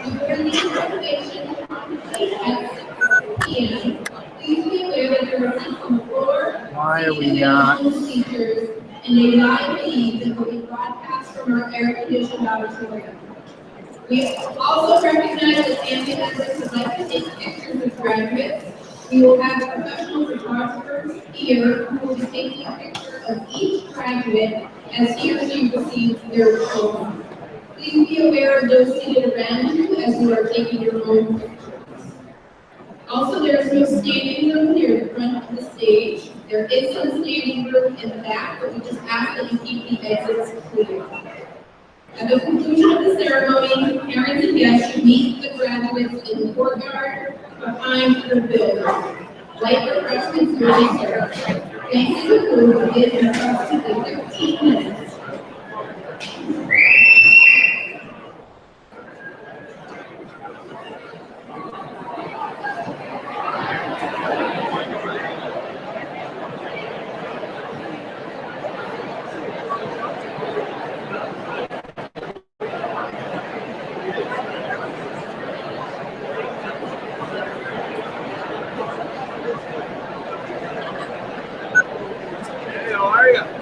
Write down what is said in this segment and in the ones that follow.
For these situations, at 6 p.m., please be aware that there are seats on the floor. Why are we not? Features and a live feed that will be broadcast from our air-conditioned auditorium. We also recognize that family members would like to take pictures with graduates. We will have professional photographers here who will be taking a picture of each graduate as he or she receives their diploma. Please be aware of those seated around you as you are taking your own pictures. Also, there is no standing room near the front of the stage. There is some standing room in the back, but we just ask that you keep the exits clear. At the conclusion of the ceremony, parents and guests should meet the graduates in the courtyard behind the building. Light refreshments will be served. Thanks to the food will be in approximately 15 minutes.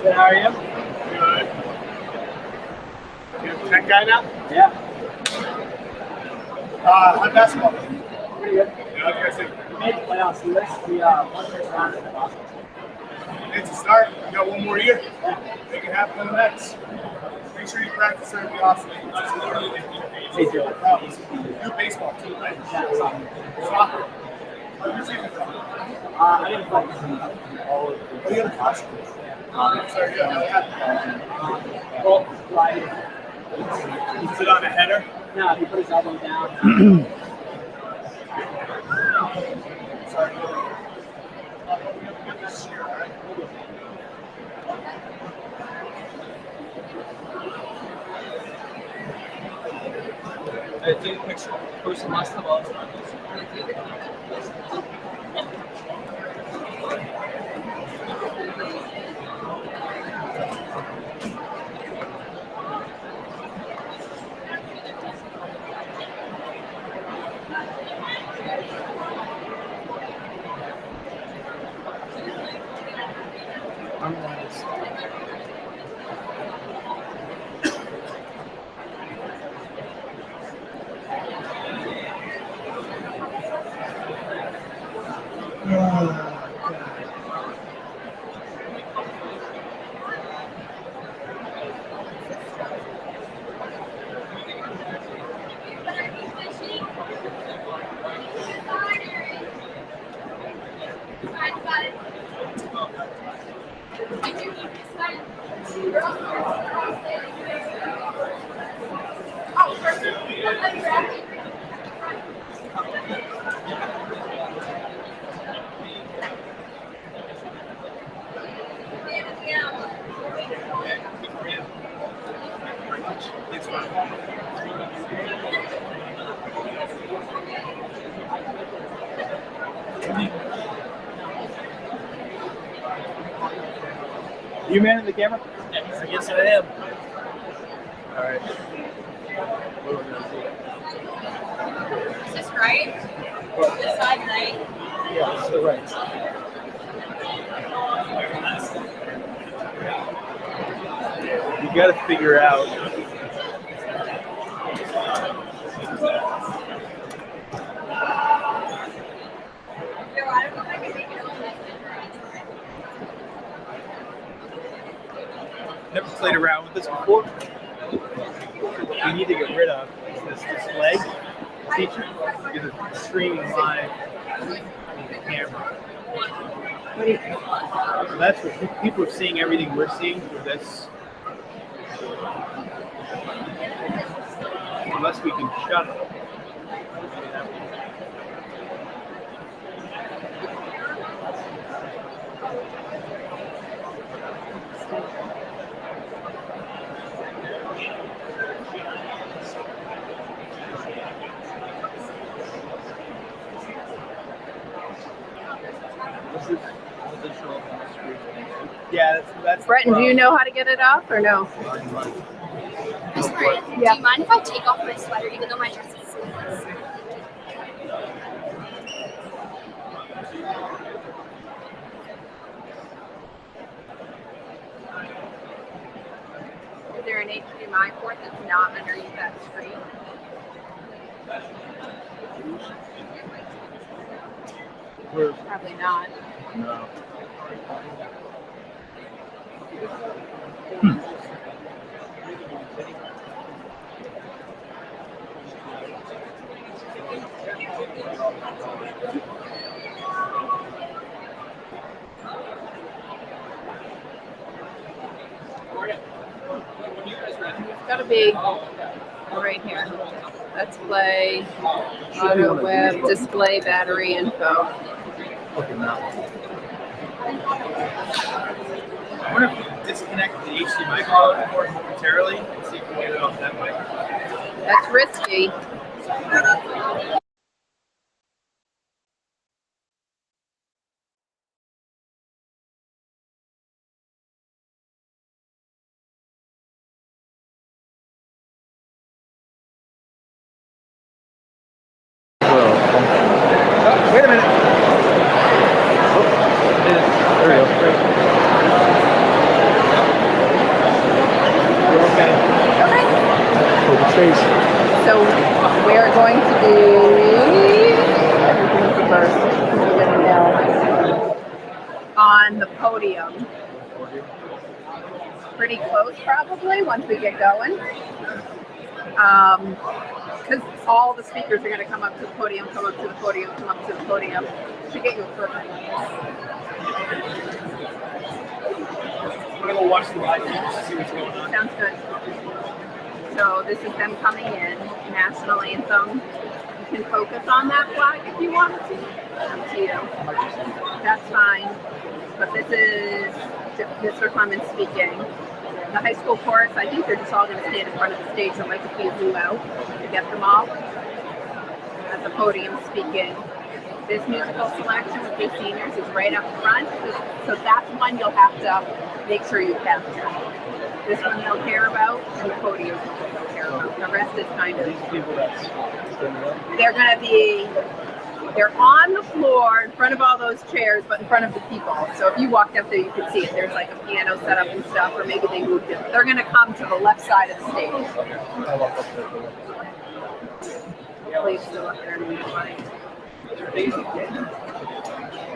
Good, how are you? Good. You're a tech guy now? Yeah. How'd basketball? Pretty good. Yeah, what do you guys think? We made the playoffs. We missed the one first round in the Boston. It's a start. You got one more year. Make it happen on the next. Make sure you practice during the off season. Hey, Joe. You do baseball too, right? Yeah, Soccer. Who's your favorite? I didn't play all of Oh, you have a costume. Sorry, yeah. well, like, You sit on a header? no, he put his elbow down. Sorry. I take a picture. Post the last of all. You manning the camera? Yes, I am. All right. Is this right? This side right? Yeah, this is the right. You got to figure out. No, I don't know if I can make it on this. Never played around with this before. What we need to get rid of is this leg feature because it's streaming live on the camera. So that's what people are seeing everything we're seeing through this. Unless we can shut it. Yeah, that's Bretton, do you know how to get it off or no? Miss Marie, do you mind if I take off my sweater even though my dress is sleeveless? Probably not. No. It's got to be right here. Let's play auto web display battery info. Okay, now. I wonder if we can disconnect the HDMI cord momentarily and see if we can get it off that way. That's risky. Oh, wait a minute. Oh, there we go. We're okay. Open space. So we're going to do everything's reversed. We're getting down on the podium. Pretty close, probably, once we get going. Because all the speakers are going to come up to the podium, come up to the podium, come up to the podium to get you a perfect. We're going to go watch the live feed to see what's going on. Sounds good. So this is them coming in, national anthem. You can focus on that flag if you want to. Up to you. That's fine. But this is Mr. Clemens speaking. The high school chorus, I think they're just all going to stand in front of the stage. There might just be a luau to get them all at the podium speaking. This musical selection with the seniors is right up front, so that's one you'll have to make sure you capture. This one they'll care about, and the podium they'll care about. The rest is kind of, they're going to be, they're on the floor in front of all those chairs, but in front of the people. So if you walked up there, you could see it. There's like a piano set up and stuff, or maybe they moved it. They're going to come to the left side of the stage. Please still up there.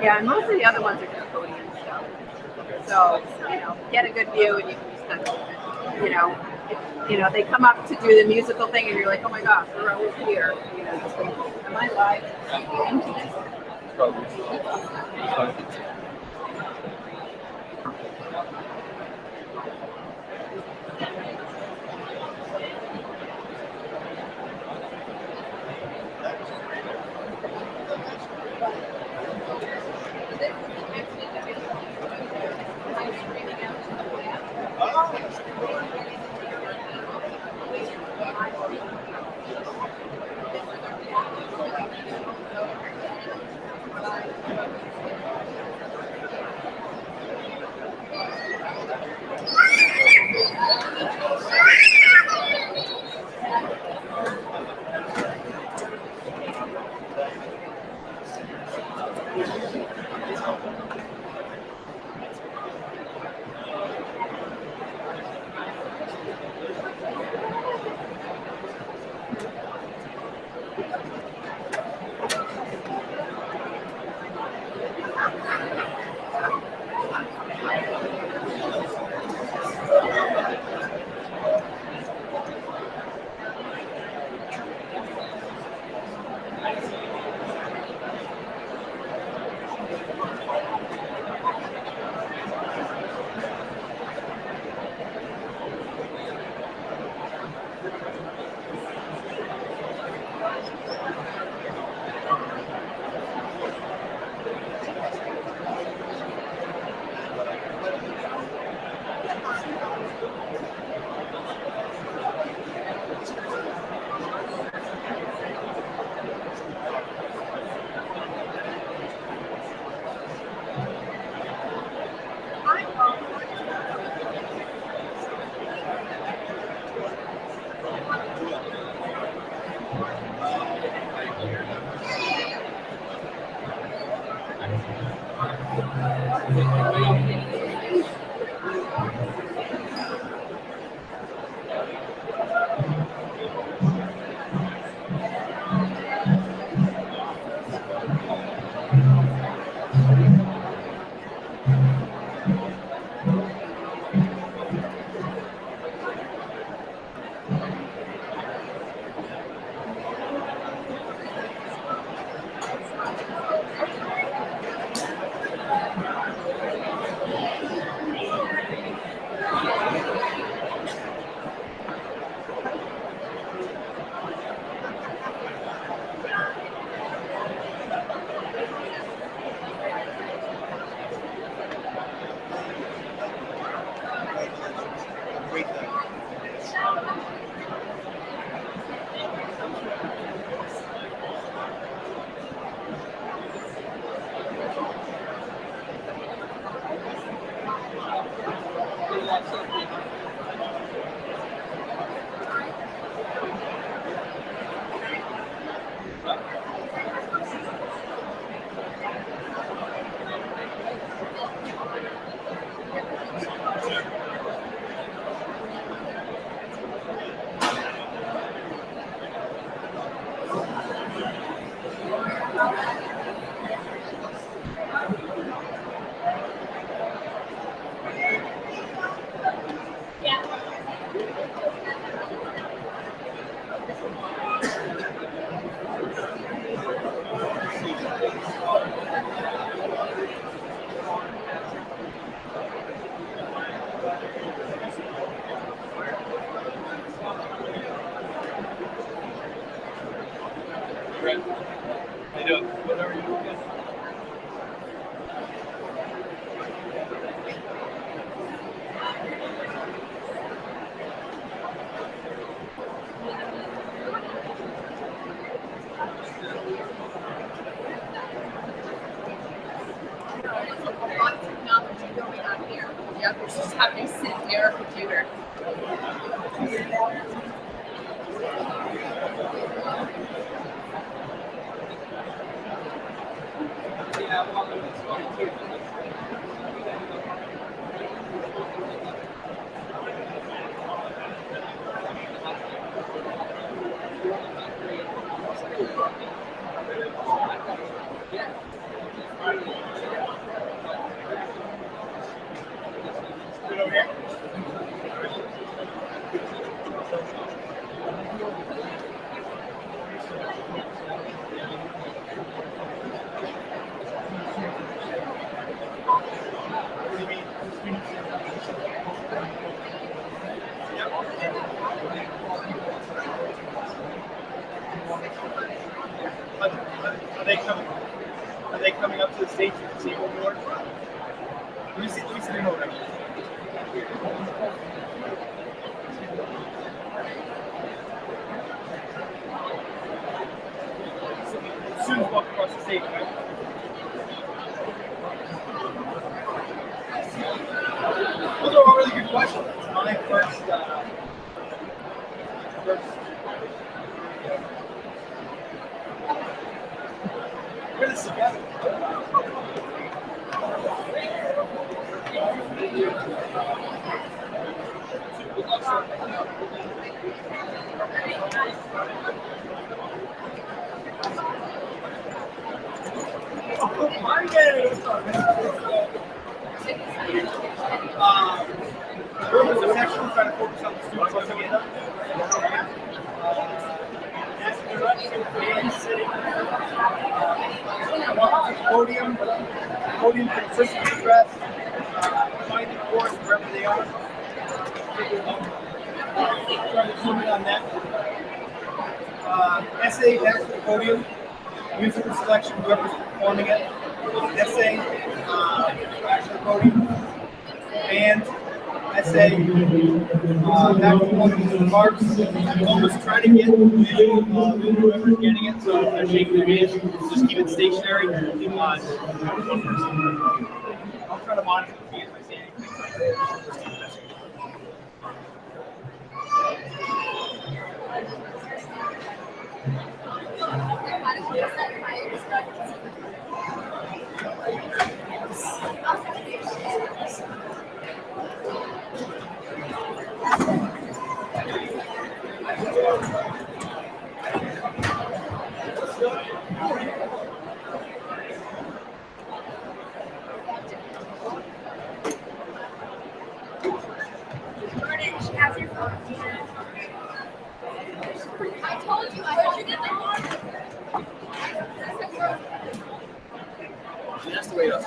Yeah, and most of the other ones are just podium stuff. So, you know, get a good view and you can just kind of, you know, they come up to do the musical thing and you're like, oh my gosh, we're over here. You know, just like, am I live? Right. How you doing? Whatever you doing. A lot of technology going on here. Yep, it's just having to sit near a computer. Good over here. What do you mean? Are they coming up to the stage to see what more? Let me see the remote. As soon as walk across the stage, right? Those are all really good questions. It's my first. We're this together. We're in a section trying to focus on the students coming in. Podium for the first address, find the course wherever they are. Trying to zoom in on that. Essay back to the podium. Musical selection, whoever's performing it. Essay back to the podium. Band. Essay back to the podium. Marks. Almost try to get whoever's getting it. So if they're shaking their hands, just keep it stationary. One person. I'll try to monitor the if I see anything. I told you, where'd you get that one? That's the way it is.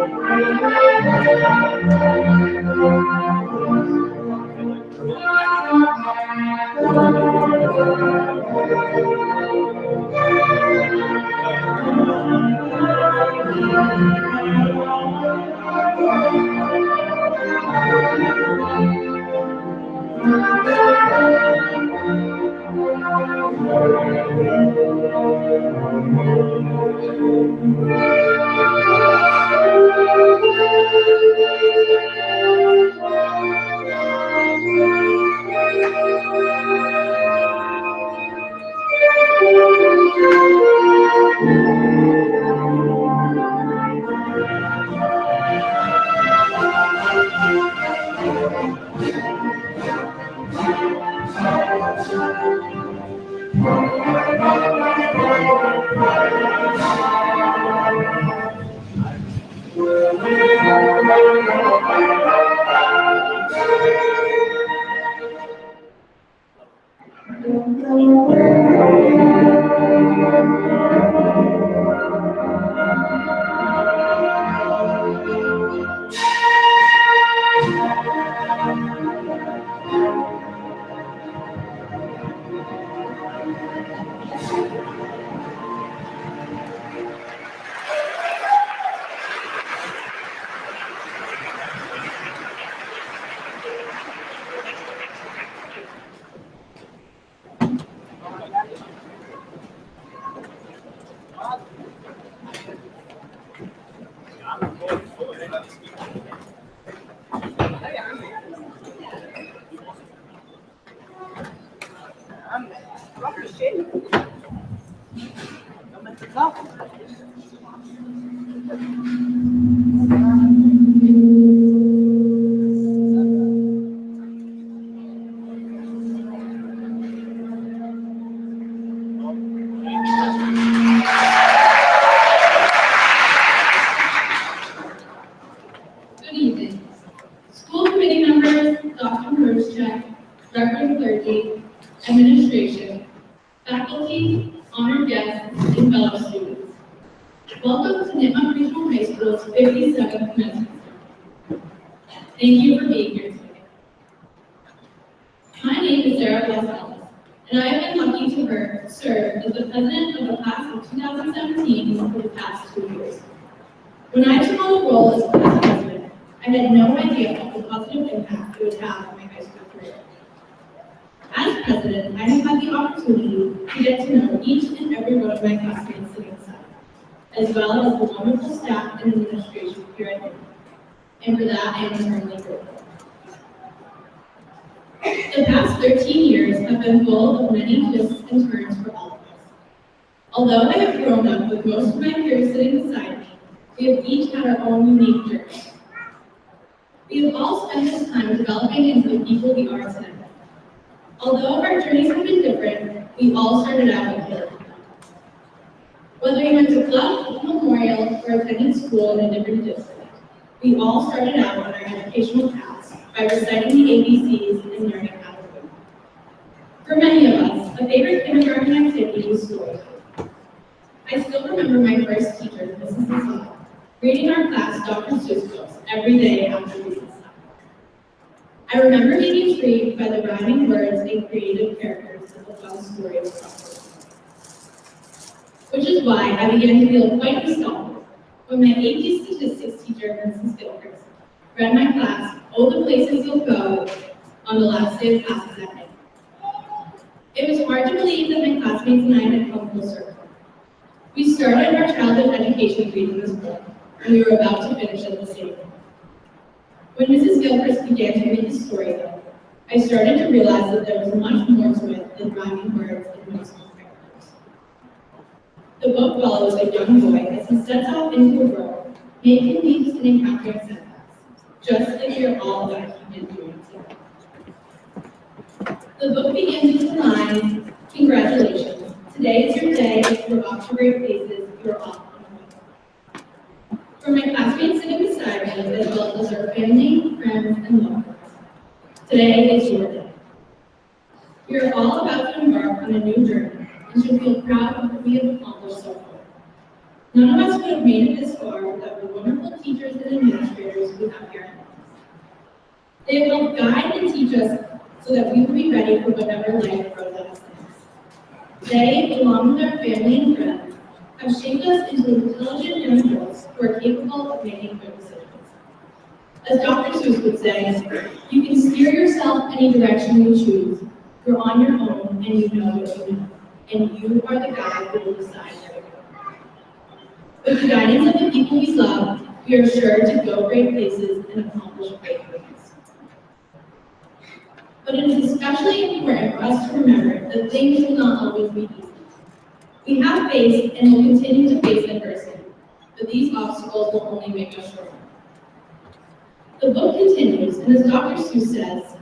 Good evening. School committee members, Dr. Roachcheck, Reverend clergy, administration, faculty, honored guests, and fellow students. Welcome to Nipmuc Regional High School's 57th commencement. Thank you for being here today. My name is Sarah Gonzalez, and I have been lucky to serve as the president of the class of 2017 for the past 2 years. When I took on the role as class president, I had no idea of the positive impact it would have on my high school career. As president, I have had the opportunity to get to know each and every one of my classmates sitting aside, as well as the wonderful staff and administration here at Nipmuc. And for that, I am eternally grateful. The past 13 years have been full of many twists and turns for all of us. Although I have grown up with most of my peers sitting beside me, we have each had our own unique journey. We have all spent this time developing into the people we are today. Although our journeys have been different, we all started out with Hillary. Whether you went to club, memorial, or attended school in a different district, we all started out on our educational paths by reciting the ABCs and learning how to read. For many of us, a favorite kindergarten activity was story time. I still remember my first teacher, Mrs. Nipmuc, reading our class Dr. Seuss books every day after recess time. I remember being intrigued by the rhyming words and creative characters that the fun stories brought. Which is why I began to feel quite nostalgic when my AP Statistics teacher, Mrs. Gilchrist, read my class, "Oh, the Places You'll Go," on the last day of classes that night. It was hard to believe that my classmates and I had come full circle. We started our childhood education reading this book, and we were about to finish at the same time. When Mrs. Gilchrist began to read the story, though, I started to realize that there was much more to it than rhyming words and musical characters. The book follows a young boy as he sets off into the world, making leaps and encountering setbacks, just like we are all about to begin doing today. The book begins with the line, "Congratulations, today is your day, you're off to great places, you're off on a way." For my classmates sitting beside me, as well as our family, friends, and loved ones, today is your day. We are all about to embark on a new journey and should feel proud of what we have accomplished so far. None of us would have made it this far without the wonderful teachers They have helped guide and teach us so that we will be ready for whatever life throws at us next. They, along with our family and friends, have shaped us into intelligent individuals who are capable of making good decisions. As Dr. Seuss would say, you can steer yourself any direction you choose. You're on your own and you know what you know. And you are the guide who will decide where to go. With the guidance of the people we love, we are sure to go great places and accomplish great things. But it is especially important for us to remember that things will not always be easy. We have faced and will continue to face adversity, but these obstacles will only make us stronger. The book continues, and as Dr. Seuss says,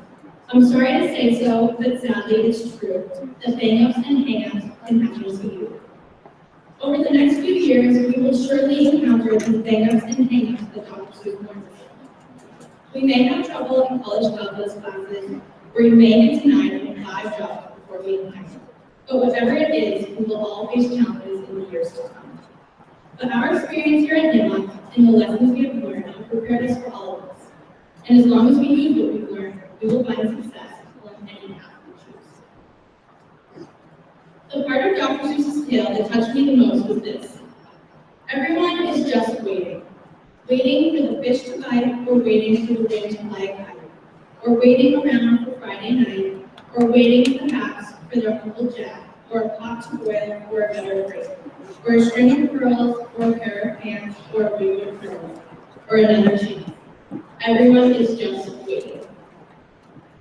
I'm sorry to say so, but sadly it's true, that bang-ups and hang-ups can happen to you. Over the next few years, we will surely encounter these bang-ups and hang-ups that Dr. Seuss warns us of. We may have trouble in college calculus classes, or you may get denied in 5 jobs before we encounter. But whatever it is, we will all face challenges in the years to come. But our experience here at Nipmuc and the lessons we have learned have prepared us for all of us. And as long as we use what we've learned, we will find success along any path we choose. The part of Dr. Seuss's tale that touched me the most was this. Everyone is just waiting. Waiting for the fish to bite, or waiting for the wind to fly high, or waiting around for Friday night, or waiting perhaps for their Uncle Jack, or a pot to boil, or a better break, or a string of pearls, or a pair of pants, or a wig of pearls, or another chance. Everyone is just waiting.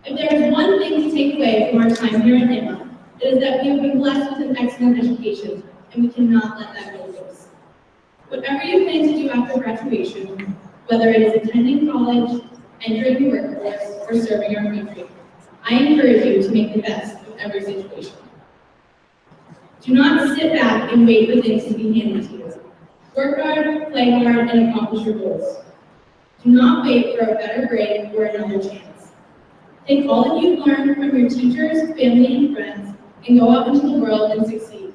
If there is one thing to take away from our time here at Nipmuc, it is that we have been blessed with an excellent education, and we cannot let that go to waste. Whatever you plan to do after graduation, whether it is attending college, entering the workforce, or serving our country, I encourage you to make the best of every situation. Do not sit back and wait for things to be handed to you. Work hard, play hard, and accomplish your goals. Do not wait for a better grade or another chance. Take all that you've learned from your teachers, family, and friends, and go out into the world and succeed.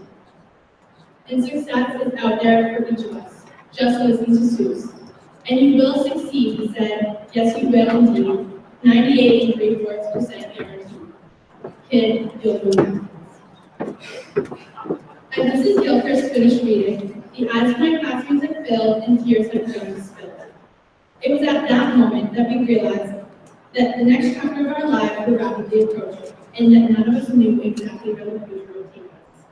And success is out there for each of us. Just listen to Seuss. And you will succeed, he said. Yes, you will indeed. 98 3/4% guarantee. Kid, you'll do that. As Mrs. Gilchrist finished reading, the eyes of my classmates had filled and tears had begun to spill. It was at that moment that we realized that the next chapter of our lives were rapidly approaching, and that none of us knew exactly where the future would take us.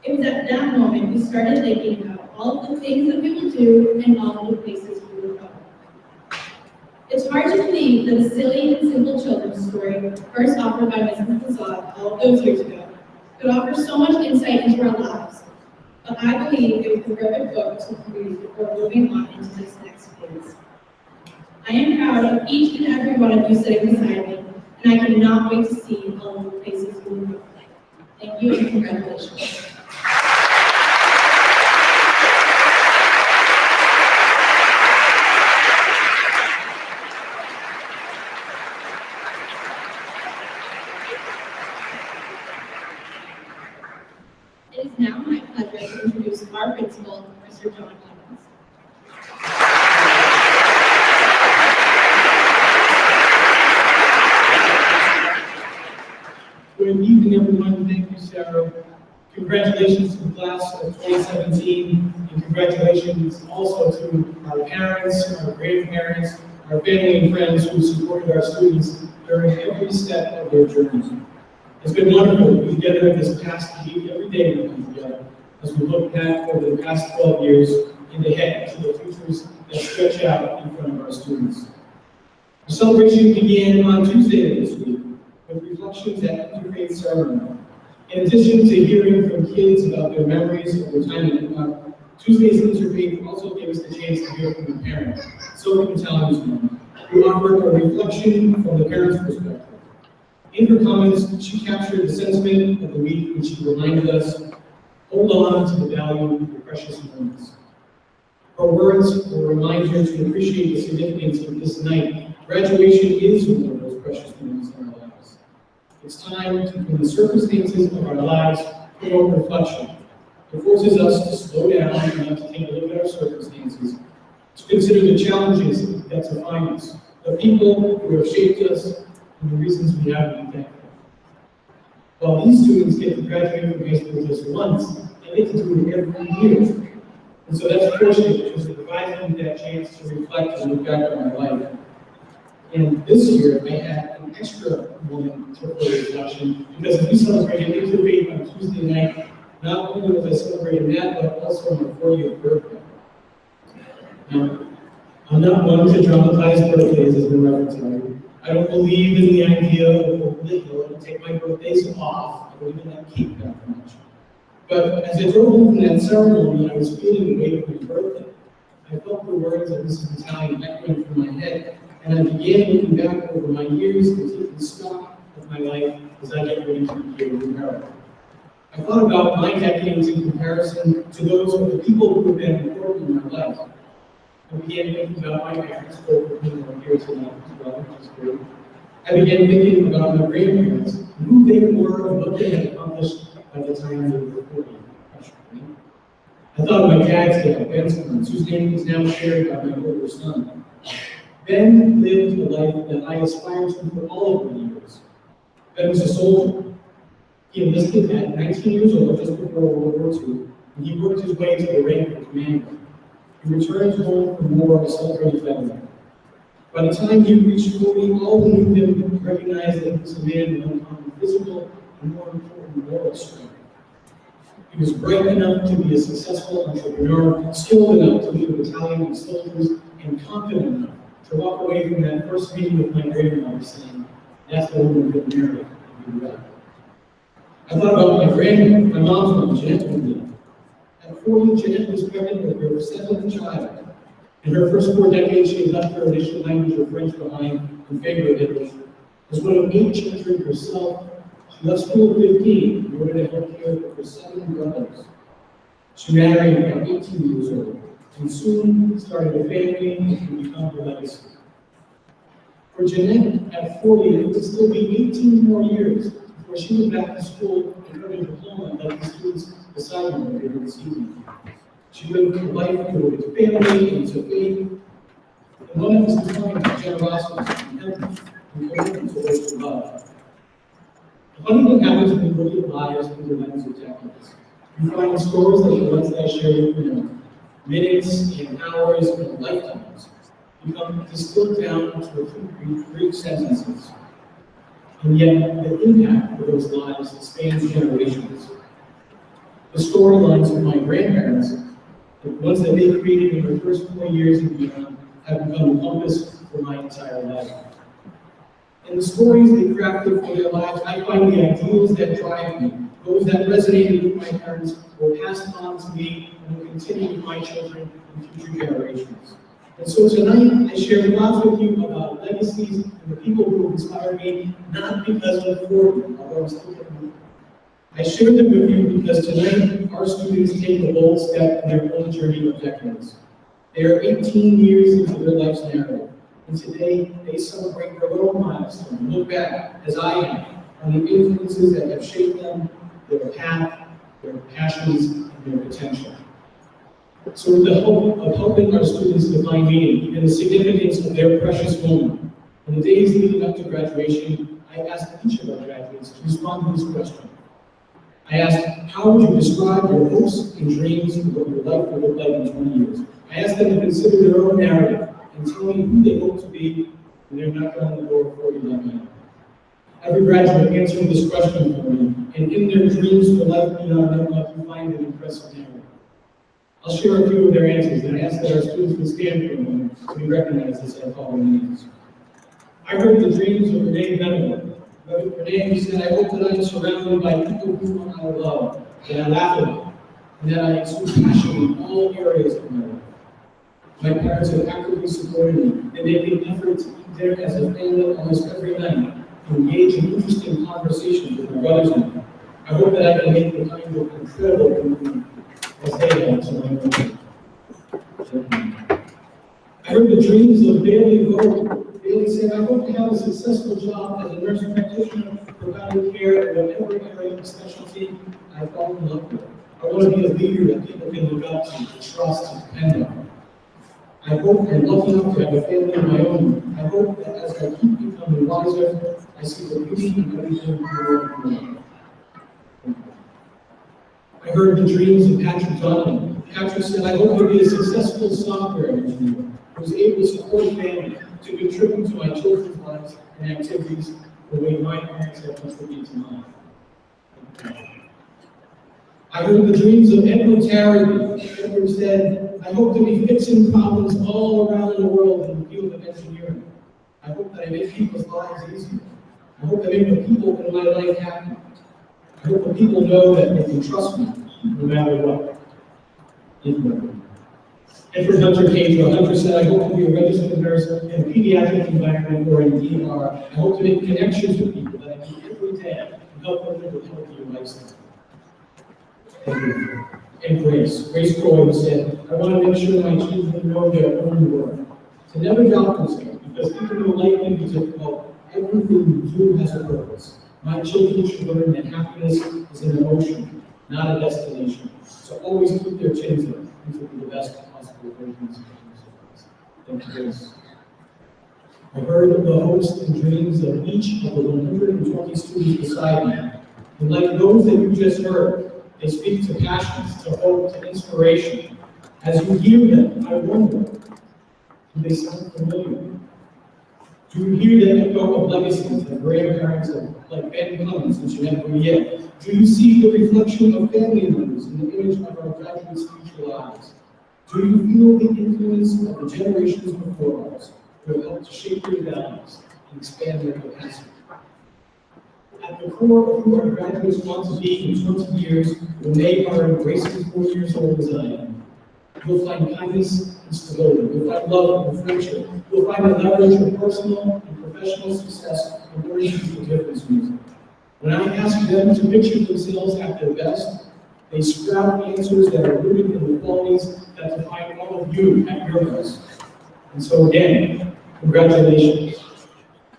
It was at that moment we started thinking about all of the things that we will do and all of the places we will go. It's hard to believe that a silly and simple children's story, first offered by Mrs. Lazad all of those years ago, could offer so much insight into our lives. But I believe it was the perfect book to read before moving on into this next phase. I am proud of each and every one of you sitting beside me, and I cannot wait to see all of the places we will go. Thank you and congratulations. It is now my pleasure to introduce our principal, Mr. John Clemens. Good evening, everyone. Thank you, Sarah. Congratulations to the class of 2017, and congratulations also to our parents, our grandparents, our family and friends who supported our students during every step of their journey. It's been wonderful to be together this past week, every day we've been together, as we look back over the past 12 years and ahead to the futures that stretch out in front of our students. The celebration began on Tuesday of this week with reflections at interfaith ceremony. In addition to hearing from kids about their memories of their time at Nipmuc, Tuesday's interfaith also gave us the chance to hear from the parent, Sylvia Talisman, who offered a reflection from the parent's perspective. In her comments, she captured the sentiment of the week when she reminded us, hold on to the value of your precious moments. Her words were a reminder to appreciate the significance of this night. Graduation is one of those precious moments in our lives. It's time to, from the circumstances of our lives, promote reflection. It forces us to slow down enough to take a look at our circumstances, to consider the challenges that define us, the people who have shaped us, and the reasons we have to be thankful. While these students get to graduate from high school just once, they get to do it every year. And so that's fortunate because it provides me that chance to reflect and look back on my life. And this year, I had an extra moment for reflection because we celebrated Nipmuc on Tuesday night. Not only was I celebrating that, but also my 40th birthday. Now, I'm not one to dramatize birthdays, as the Reverend tell you. I don't believe in the idea of over the hill and take my birthdays off. I don't even like cake that much. But as I drove home from that ceremony, I was feeling the weight of my birthday. I felt the words of Mrs. Italian echoing through my head, and I began looking back over my years and taking stock of my life as I get ready to be here in America. I thought about my decades in comparison to those of the people who have been important in my life. I began thinking about my parents, both of whom are here tonight as well, which is great. I began thinking about my grandparents, and who they were and what they had accomplished by the time they were 40. I thought of my dad's dad, Ben's son, whose name is now shared by my older son. Ben lived a life that I aspired to for all of my years. Ben was a soldier. He enlisted at 19 years old, just before World War II, and he worked his way to the rank of commander. He returned home from war a celebrated veteran. By the time he reached 40, all who knew him recognized that he was a man with uncommon physical and, more important, moral strength. He was bright enough to be a successful entrepreneur, skilled enough to lead a battalion of soldiers, and confident enough to walk away from that first meeting with my grandmother saying, "That's the woman who married and be well." I thought about my grandmother, my mom's mom, Jeanette Mendon. At 40, Jeanette was pregnant with her seventh child. In her first 4 decades, she had left her initial language of French behind in favor of English. As one of 8 children herself, she left school at 15 in order to help care for her 7 brothers. She married at 18 years old and soon started a family that would become her legacy. For Jeanette, at 40, it would still be 18 more years before she went back to school and earned a diploma like the students beside her later this evening. She lived a life devoted to family and to faith, and one of us defined by generosity and empathy and commitment to those who love. The funny thing happens when you look at lives through the lens of decades. You find stories like the ones that I shared with you, minutes and hours and lifetimes, become distilled down to a few brief sentences. And yet, the impact of those lives spans generations. The storylines of my grandparents, the ones that they created in their first 4 years and beyond, have become a compass for my entire life. In the stories they crafted for their lives, I find the ideals that drive me, those that resonated with my parents, were passed on to me and will continue with my children and future generations. And so tonight, I share thoughts with you about legacies and the people who inspire me, not because I'm 40, although I'm still getting. I share them with you because tonight, our students take a bold step in their own journey of decades. They are 18 years into their life's narrative, and today they celebrate their own milestone and look back, as I have, on the influences that have shaped them, their path, their passions, and their potential. So with the hope of helping our students to find meaning and the significance of their precious moment, in the days leading up to graduation, I asked each of our graduates to respond to this question. I asked, how would you describe your hopes and dreams of what your life will look like in 20 years? I asked them to consider their own narrative and tell me who they hope to be when they're knocking on the door of 40 like I am. Every graduate answered this question for me, and in their dreams for life beyond Nipmuc, you find an impressive narrative. I'll share a few of their answers, and I ask that our students would stand for a moment to be recognized as I call their names. I heard the dreams of Renee Mendon-Upton. Renee said, I hope that I am surrounded by people whom I love, that I laugh at, and that I exude passion in all areas of my life. My parents have actively supported me, and they make an effort to eat dinner as a family almost every night, and engage in interesting conversations with my brothers and I. I hope that I can make the kind of incredible commitment as they have to my own. I heard the dreams of Bailey Vogt. Bailey said, I hope to have a successful job as a nurse practitioner, providing care in whatever area of specialty I fall in love with. I want to be a leader that people can look up to, trust, and depend on. I hope I'm lucky enough to have a family of my own. I hope that as I keep becoming wiser, I see the beauty in everything more and more. I heard the dreams of Patrick Donovan. Patrick said, I hope to be a successful software engineer who is able to support a family, to contribute to my children's lives and activities the way my parents have contributed to mine. I heard the dreams of Edward Tarrant. Edward said, I hope to be fixing problems all around the world in the field of engineering. I hope that I make people's lives easier. I hope I make the people in my life happy. I hope the people know that they can trust me no matter what. Edward Hunter Pedro. Hunter said, I hope to be a registered nurse in a pediatric environment or in ER. I hope to make connections with people that I meet every day and help them live a healthier lifestyle. And Grace. Grace Croy said, I want to make sure my children know their own worth. To never doubt themselves, because even though life may be difficult, everything you do has a purpose. My children should learn that happiness is an emotion, not a destination. So always keep their chins up and to be the best possible versions of themselves. Thank you, Grace. I heard the hopes and dreams of each of the 120 students beside me. And like those that you just heard, they speak to passions, to hope, to inspiration. As you hear them, I wonder, do they sound familiar? Do you hear the echo of legacies of grandparents like Ben Cummins and Jeanette Bruyere? Do you see the reflection of family members in the image of our graduates' future lives? Do you feel the influence of the generations before us who have helped to shape their values and expand their capacity? At the core of who our graduates want to be in 20 years, when they are embracing 4 years old as I am, you'll find kindness and stability. You'll find love and friendship. You'll find the leverage of personal and professional success in order to make a difference in music. When I ask them to picture themselves at their best, they sprout answers that are rooted in the qualities that define all of you at your best. And so again, congratulations.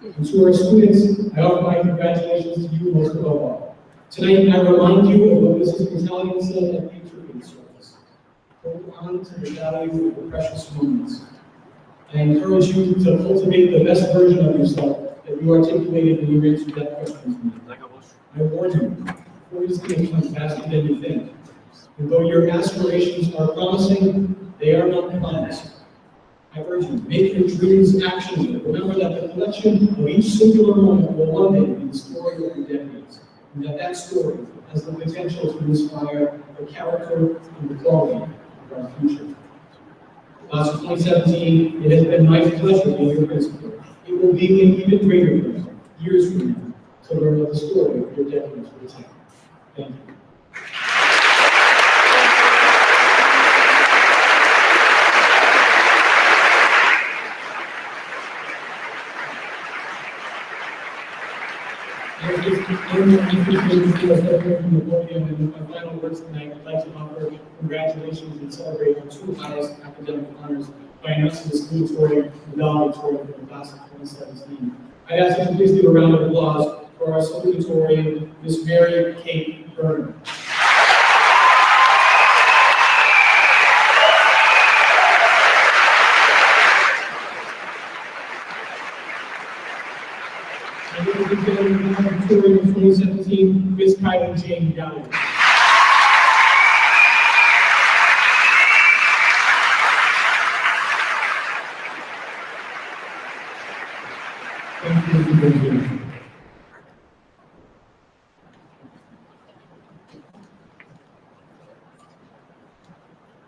And to our students, I offer my congratulations to you most of all. Tonight, I remind you of what Mrs. Battalion said at the interview service. Hold on to the value of the precious moments. I encourage you to cultivate the best version of yourself that you articulated when you answered that question to me. I warn you, 4 years going to come faster than you think. And though your aspirations are promising, they are not promised. I urge you, make your dreams actionable. Remember that the collection of each singular moment will one day be the story of your decades, and that story has the potential to inspire the character and the quality of our future. Class of 2017, it has been my pleasure being your principal. It will be an even greater pleasure years from now to learn what the story of your decades will tell. Thank you. From the podium, and my final words tonight, I'd like to offer congratulations and celebrate our two highest academic honors by announcing the salutatorian and valedictorian for the class of 2017. I'd ask you to please give a round of applause for our salutatorian, Miss Mary Kate Byrne. And ladies and gentlemen, valedictorian of 2017, Miss Kylie Jane Dowd. Thank you.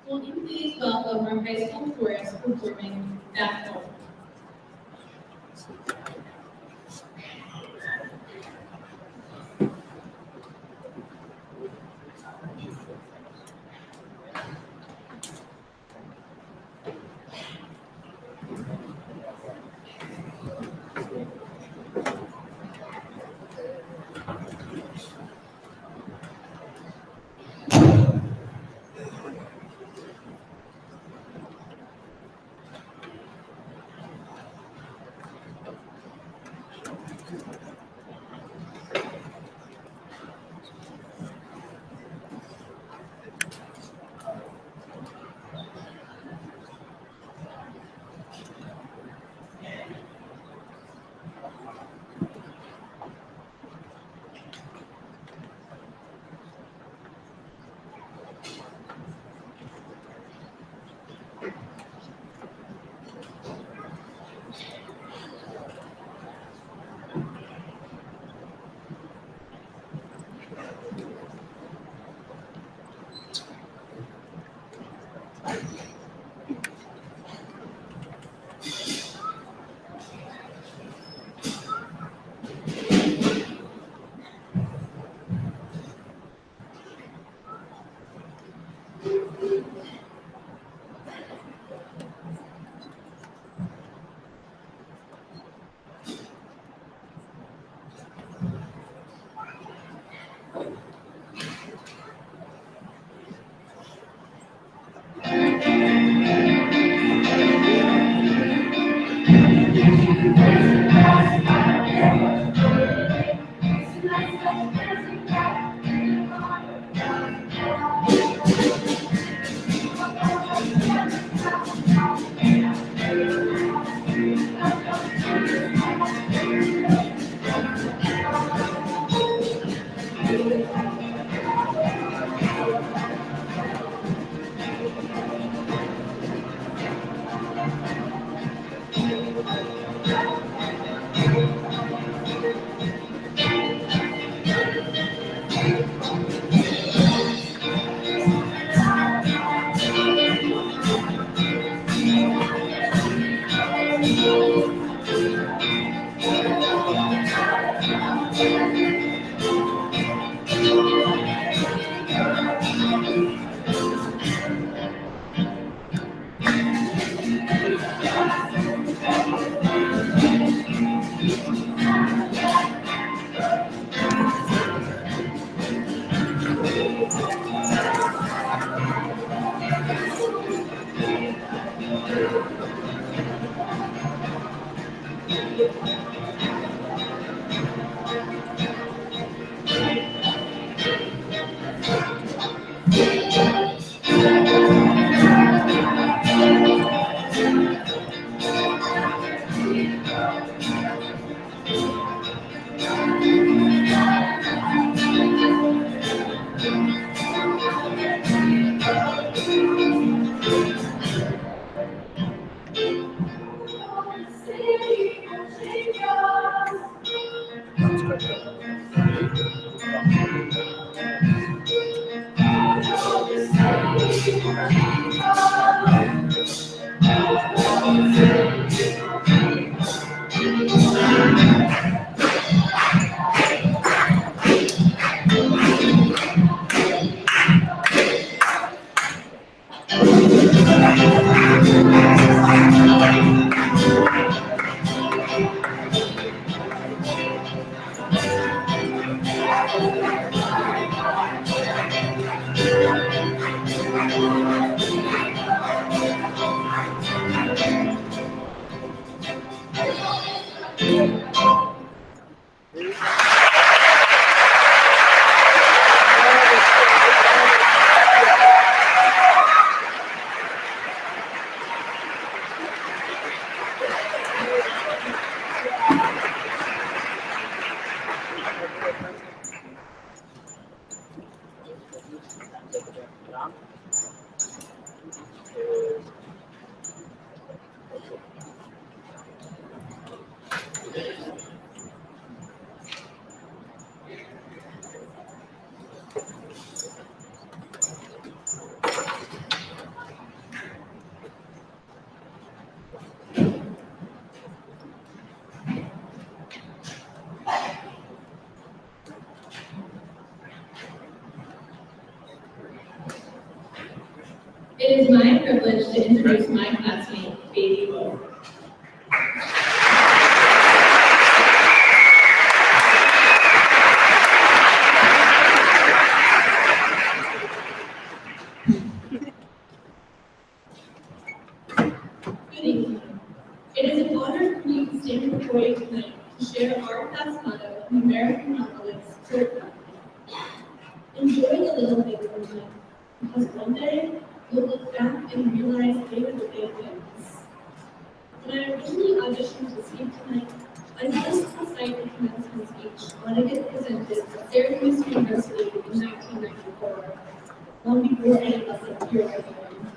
Will you please welcome our high school chorus performing Back Home? It is my privilege to introduce my classmate, Baby Lo. Good evening. It is an honor for me to stand before you tonight to share our class motto, American Alcoholics, Circle. Enjoy the little things in life, because one day you'll look back and realize they were the big things. When I originally auditioned to speak tonight, I just recite the commencement speech when I get presented at Syracuse University in 1994, long before any of us up here were born.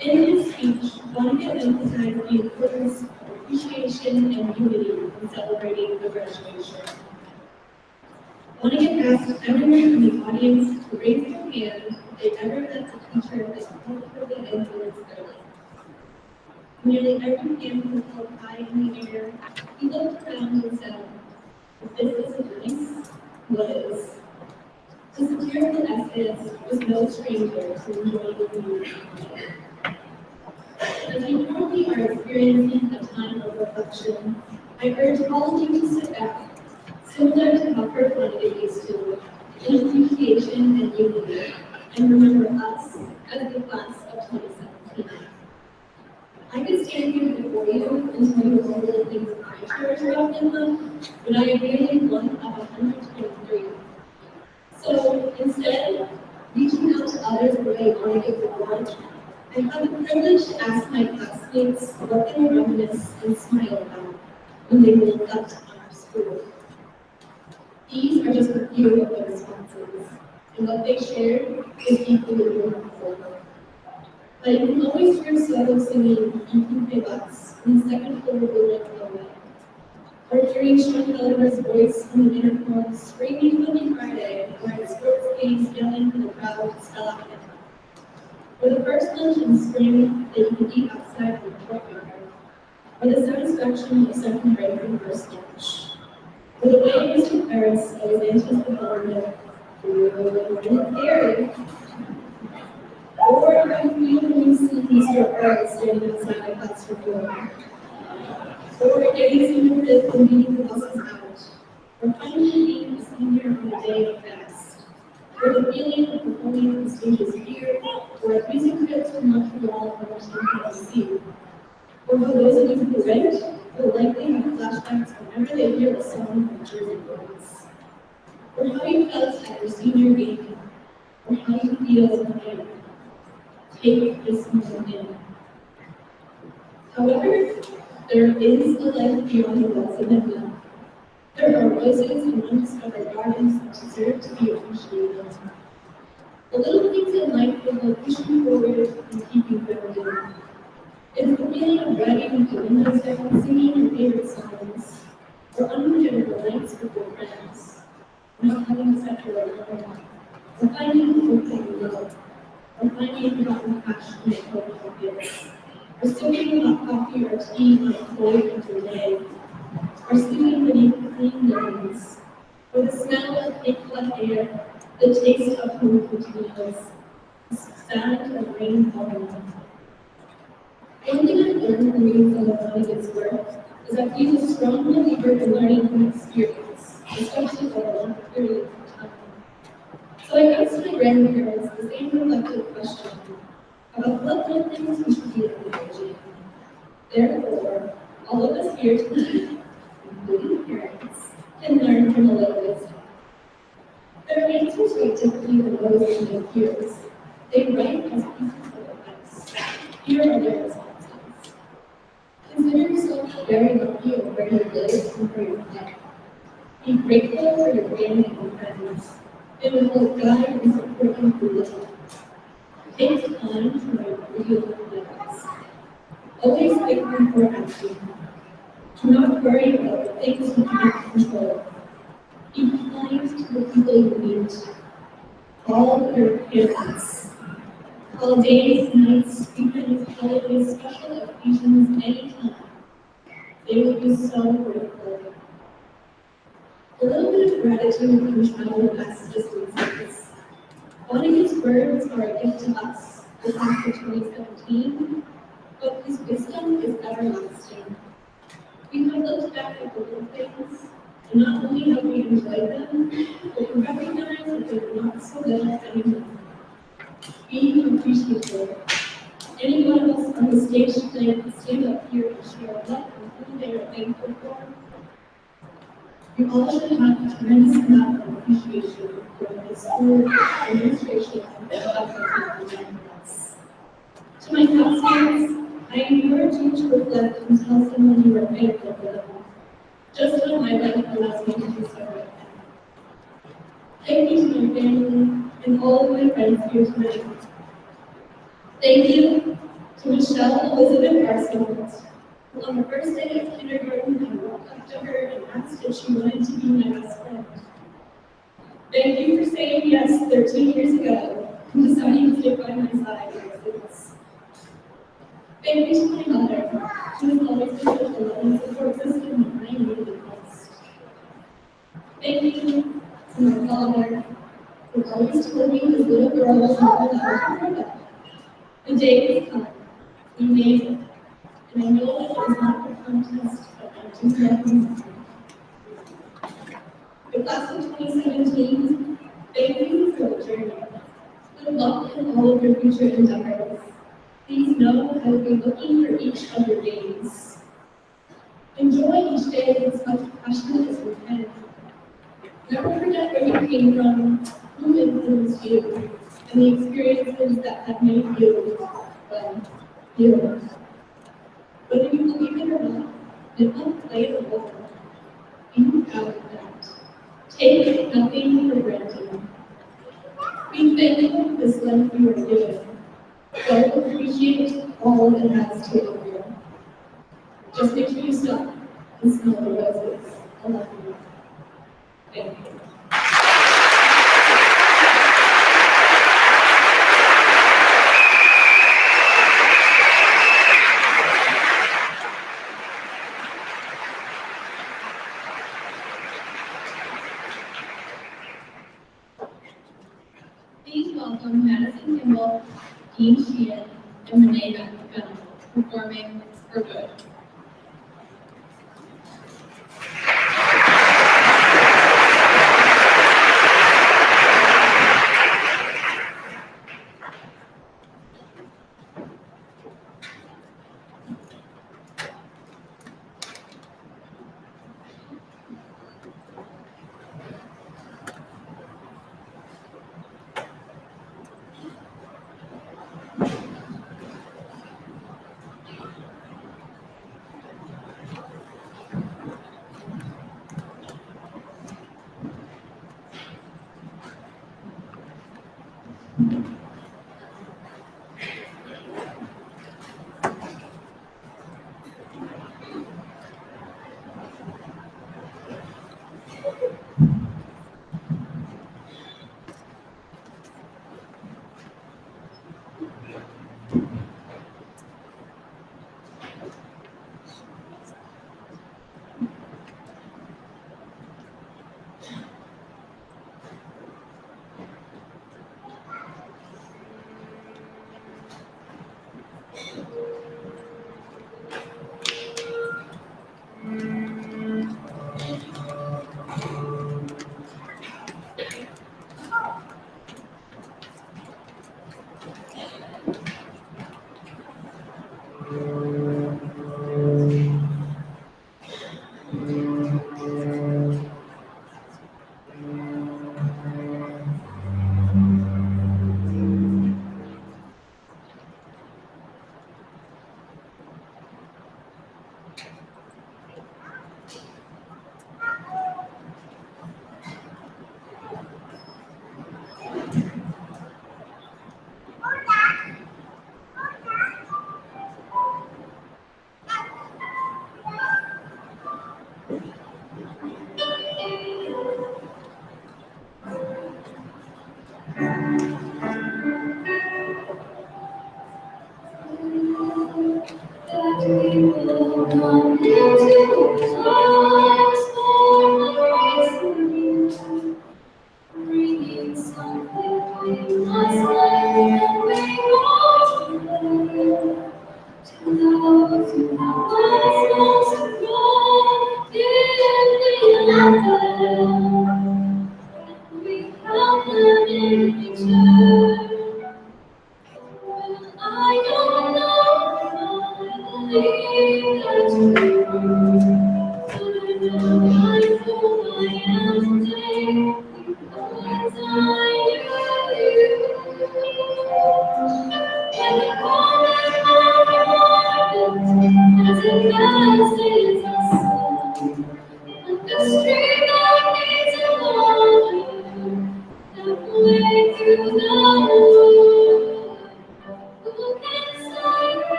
In his speech, Vonnegut emphasized the importance of appreciation and unity in celebrating the graduation. Vonnegut asked everyone in the audience to raise their hand if they ever met a teacher that positively influenced their life. Nearly every hand was held high in the air. He looked around and said, "If this isn't nice, what is?" The satirical essayist was no stranger to enjoying the community. As we currently are experiencing a time of reflection, I urge all of you to sit back, similar to how Kurt Vonnegut used to, in appreciation and unity, and remember us as the class of 2017. I could stand here before you and tell you all the things I cherish about Nipmuc, but I am merely one of 123. So instead, reaching out to others where they want to give reward, I have the privilege to ask my classmates what they reminisce and smile about when they look up to our school. These are just a few of the responses, and what they shared is equally remarkable. But you can always hear solo singing "You Can Pay Us" in the second floor building away, or hearing Sean Gulliver's voice on the intercom screaming "Happy Friday" while the sports games yelling for the crowd to spell out it. Or the first lunch in spring that you can eat outside in the courtyard. or the satisfaction of second grade from first lunch, or the way Mr. Parents always answers the phone with theory, or how you feel when you see Mr. Parents standing outside the classroom door, or gazing at the meeting the buses out, or finally being a senior on a day of fast, or the feeling of performing on stages here, or a music trips from Montreal or Washington, D.C., or for those of you who rent, will likely have flashbacks whenever they hear a song from Jersey Boys, or how you felt at your senior game, or how you feel now. Take this moment in. However, there is a life beyond the walls of Nipmuc. There are roses and undiscovered gardens that deserve to be appreciated. The little things in life that will push you forward and keep you going. It's the feeling of riding the windows down, singing your favorite songs, or unforgettable nights with your friends, not having to set your alarm, or finding the book that you love, or finding a forgotten cash in your coat pockets, or sipping hot coffee or tea on a cold winter day, or sleeping beneath clean linens, or the smell of thick air, the taste of home cooked meals, the sound of rain falling. One thing I've learned from reading some of Flanagan's work is that he's a strong believer in learning from experience, especially over long periods of time. So I asked my grandparents the same reflective question about what little things we should be encouraging. Therefore, all of us here tonight, including parents, can learn from a little wisdom. Their answers are typically the those in their peers. They write as pieces of advice. Here are their responses. Consider yourself very lucky of where you live and where you play. Be grateful for your family and friends. They will help guide and support you through life. Take time to write real letters. Always think before acting. Do not worry about the things you cannot control. Be kind to the people you meet. Call your parents. Call days, nights, weekends, holidays, special occasions, anytime. They will be so grateful. A little bit of gratitude can travel past distances. Flanagan's words are a gift to us, the class of 2017, but his wisdom is everlasting. We have looked back at the little things, and not only have we enjoyed them, but we recognize that they were not so good anymore. Being appreciative. Any one of us on the stage tonight can stand up here and share what and who they are thankful for. We all should have a tremendous amount of appreciation for the school, administration, and faculty around us. To my classmates, I encourage you to reflect and tell someone you are thankful for them, just how my life allows me to do so right now. Thank you to my family and all of my friends here tonight. Thank you to Michelle Elizabeth Arsenault, who on the first day of kindergarten I walked up to her and asked if she wanted to be my best friend. Thank you for saying yes 13 years ago and deciding to stick by my side ever since. Thank you to my mother, who has always been such a loving support system when I needed it most. Thank you to my father, who always told me his little girl was not allowed to grow up. The day has come. We made it. And I know that it is not a contest, but I do recognize it. The class of 2017, thank you for the journey. Good luck in all of your future endeavors. Please know I will be looking for each of your days. Enjoy each day as much passion as you can. Never forget where you came from, who influenced you, and the experiences that have made you, well, you. Whether you believe it or not, it will play a role. Be proud of that. Take nothing for granted. Be thankful for this life you are given. Don't appreciate all it has to offer. Just make sure you stop and smell the roses. I love you. Thank you. Dean Sheehan, and Renee Benham, performing For Good.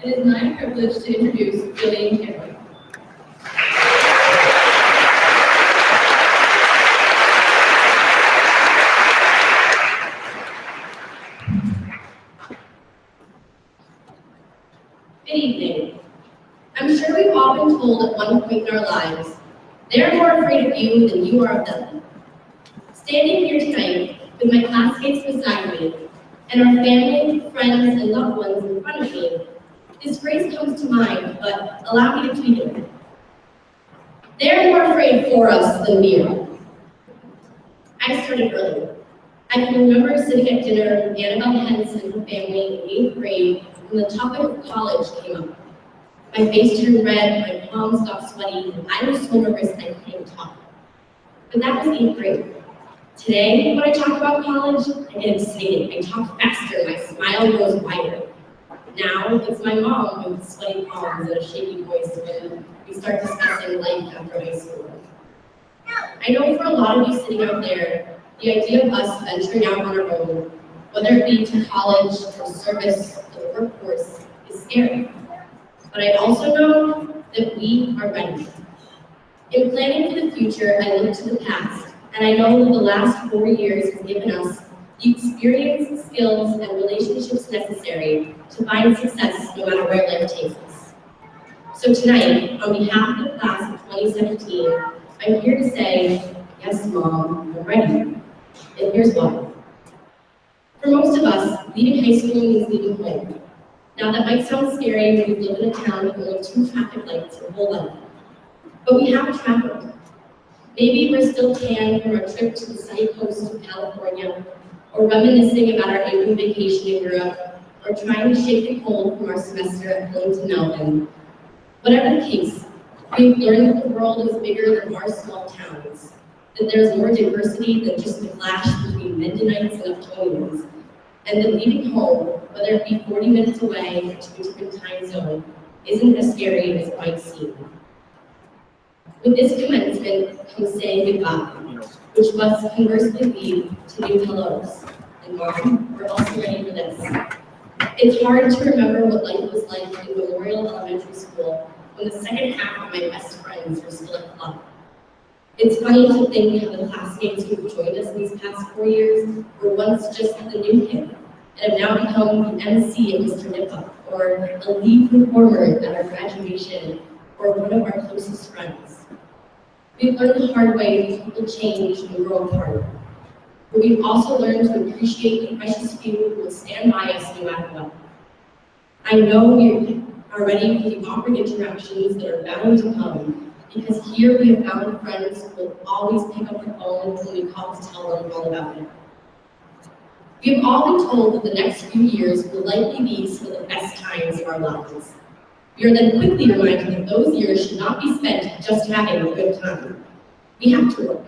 It is my privilege to introduce Jillian Cameron. Good evening. I'm sure we've all been told at one point in our lives, they're more afraid of you than you are of them. Standing here tonight with my classmates beside me and our family, friends, and loved ones in front of me, this phrase comes to mind, but allow me to tweak it. They're more afraid for us than we are. I started early. I can remember sitting at dinner with Annabelle Hens and her family in 8th grade when the topic of college came up. My face turned red, my palms got sweaty, and I was so nervous I couldn't talk. But that was 8th grade. Today, when I talk about college, I get excited. I talk faster, my smile grows wider. Now, it's my mom with sweaty palms and a shaky voice when we start discussing life after high school. I know for a lot of you sitting out there, the idea of us venturing out on our own, whether it be to college, or service, or the workforce, is scary. But I also know that we are ready. In planning for the future, I look to the past, and I know that the last 4 years has given us the experience, skills, and relationships necessary to find success no matter where life takes us. So tonight, on behalf of the class of 2017, I'm here to say, yes, Mom, I'm ready. And here's why. For most of us, leaving high school means leaving home. Now that might sound scary when we live in a town with only 2 traffic lights our whole life. But we have traveled. Maybe we're still tan from our trip to the sunny coast of California, or reminiscing about our April vacation in Europe, or trying to shake the cold from our semester at Burlington Melbourne. Whatever the case, we've learned that the world is bigger than our small towns, that there's more diversity than just the clash between Mendonites and Uptonians, and that leaving home, whether it be 40 minutes away or to a different time zone, isn't as scary as it might seem. With this commencement comes saying goodbye, which must conversely lead to new hellos. And Mom, we're also ready for this. It's hard to remember what life was like in Memorial Elementary School when the second half of my best friends were still at club. It's funny to think how the classmates who have joined us these past 4 years were once just the new kid and have now become the MC at Mr. Nipmuc, or a lead performer at our graduation, or one of our closest friends. We've learned the hard way that people change and grow apart. But we've also learned to appreciate the precious few who will stand by us no matter what. I know we are ready for the awkward interactions that are bound to come, because here we have found friends who will always pick up the phone when we call to tell them all about it. We have all been told that the next few years will likely be some of the best times of our lives. We are then quickly reminded that those years should not be spent just having a good time. We have to work.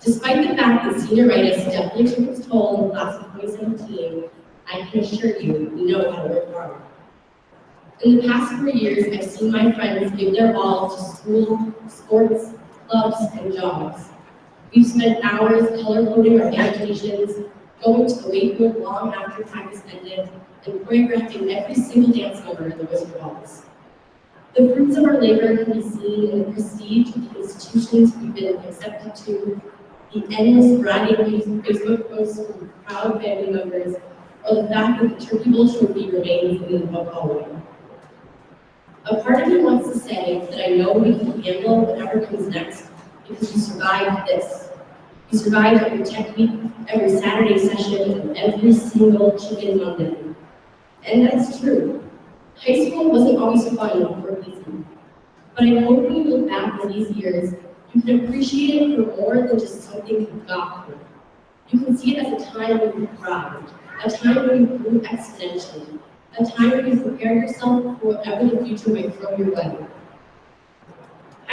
Despite the fact that senioritis definitely took its toll in the class of 2017, I can assure you, we know how to work hard. In the past 4 years, I've seen my friends give their all to school, sports, clubs, and jobs. We've spent hours color-coding our invitations, going to the weight room long after practice ended, and choreographing every single dance number in the Wizard Halls. The fruits of our labor can be seen in the prestige of the institutions we've been accepted to, the endless bragging Facebook posts from proud family members, or the fact that the Turkey Bowl trophy remains in the book hallway. A part of me wants to say that I know we can handle whatever comes next because we survived this. We survived every tech week, every Saturday session, and every single chicken Monday. And that's true. High school wasn't always fun or easy. But I hope when you look back on these years, you can appreciate it for more than just something you got through. You can see it as a time when you thrived, a time when you grew exponentially, a time when you prepared yourself for whatever the future might throw your way.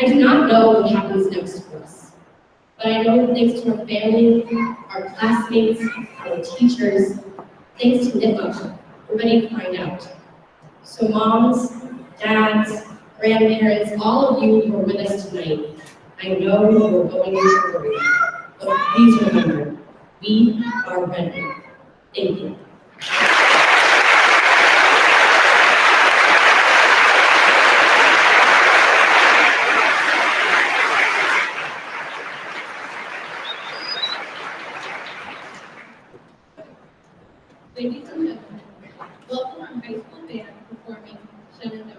I do not know what happens next for us, but I know that thanks to our family, our classmates, our teachers, thanks to Nipmuc, we're ready to find out. So moms, dads, grandparents, all of you who are with us tonight, I know you are going to worry, but please remember, we are ready. Thank you. Ladies and gentlemen, welcome our high school band performing Shenandoah.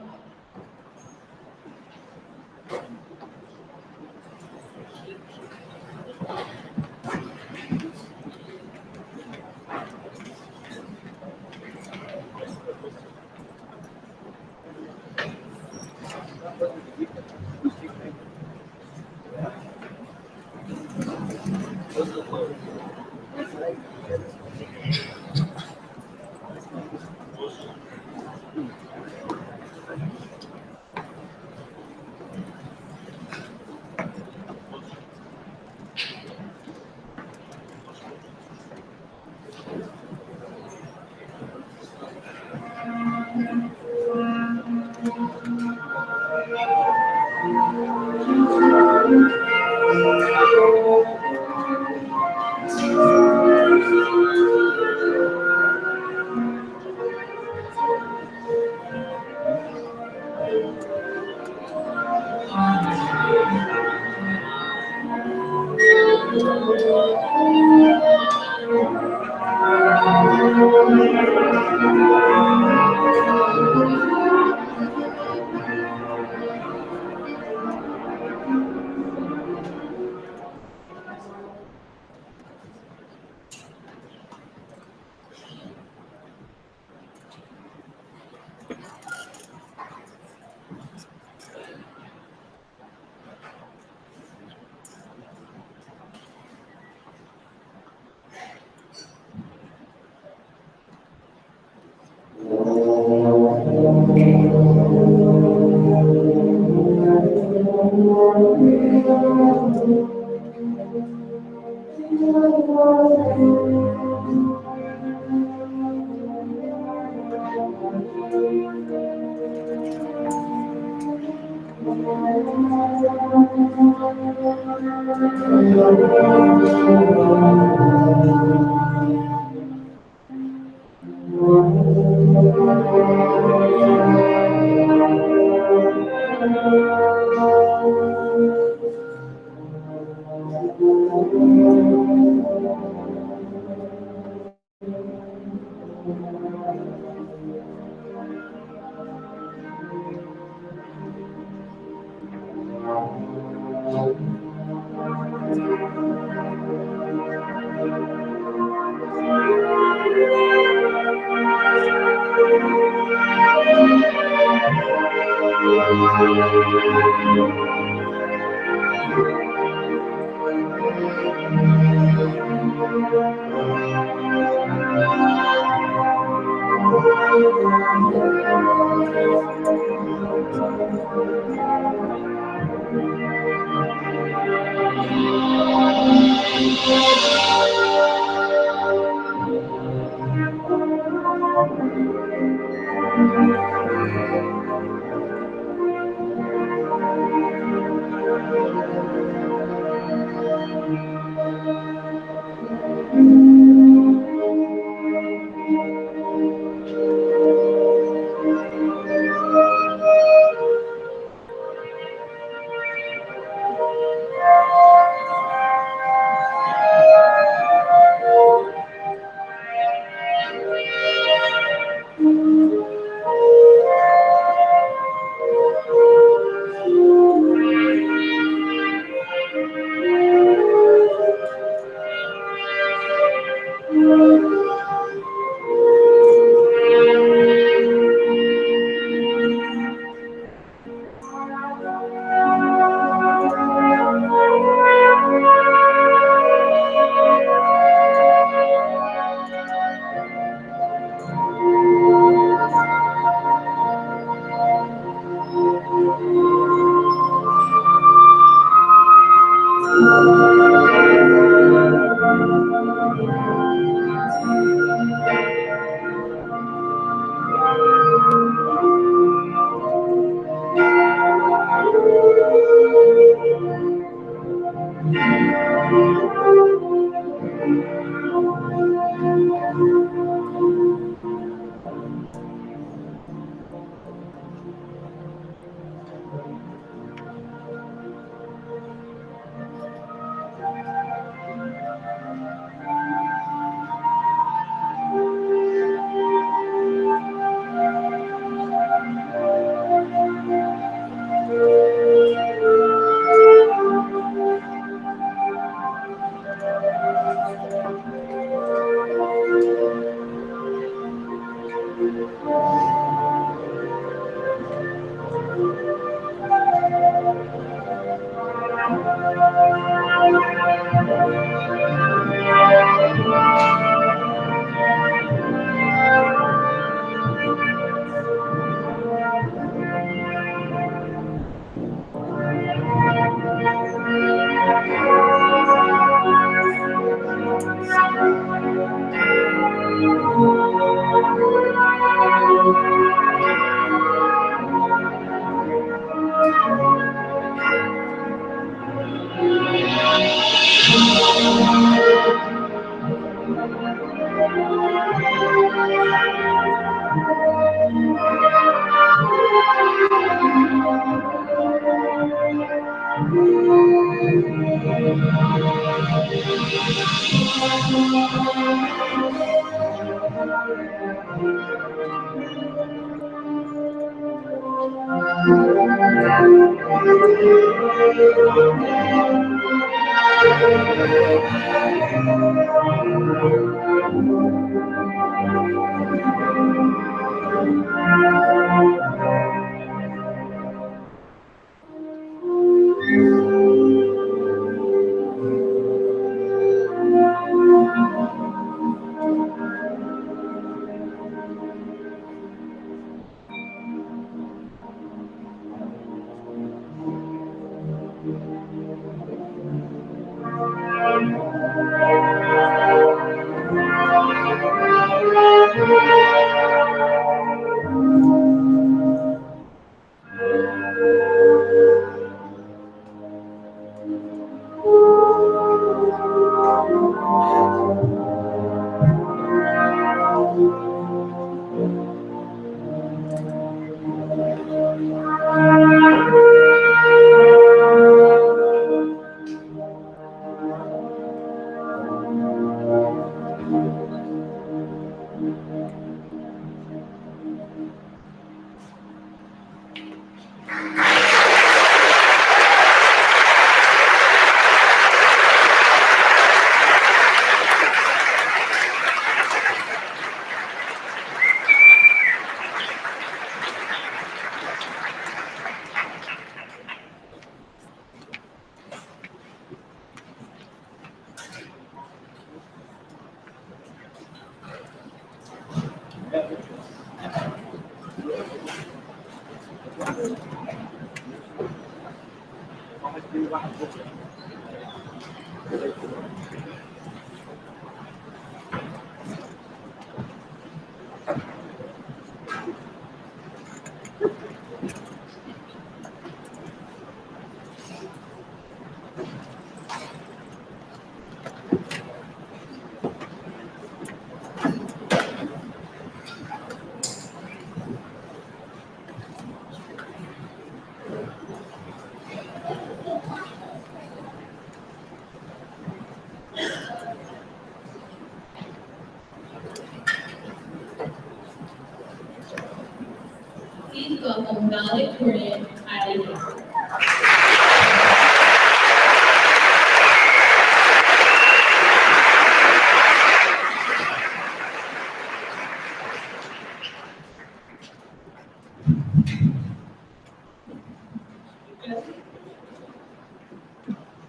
Please welcome valedictorian Kylie Hill.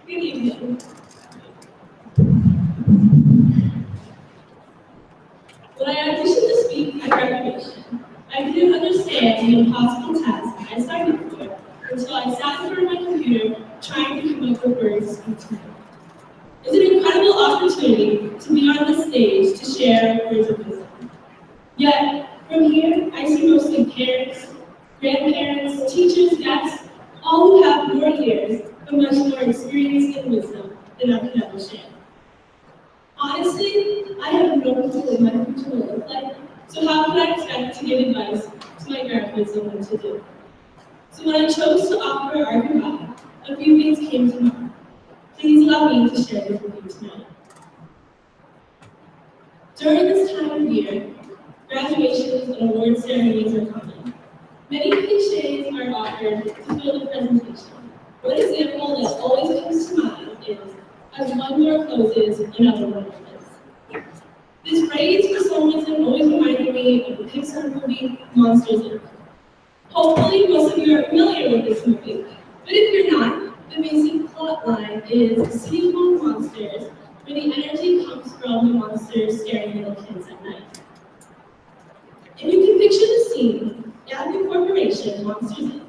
Good evening. When I auditioned to speak at graduation, I didn't understand the impossible task I started for until I sat in front of my computer trying to come up with words to speak to me. It's an incredible opportunity to be on the stage to share words of wisdom. Yet, from here, I see mostly parents, grandparents, teachers, guests, all who have more years and much more experience and wisdom than I can ever share. Honestly, I have no clue what my future will look like, so how could I expect to give advice to my graduates on what to do? So when I chose to offer our goodbye, a few things came to mind. Please allow me to share this with you tonight. During this time of year, graduations and award ceremonies are common. Many cliches are offered to fill the presentation. One example that always comes to mind is, as one door closes, another one opens. This phrase, for some reason, always reminded me of the Pixar movie Monsters, Inc. Hopefully, most of you are familiar with this movie, but if you're not, the basic plot line is a city full of monsters, where the energy comes from the monsters scaring little kids at night. If you can picture the scene, at the corporation, Monsters, Inc.,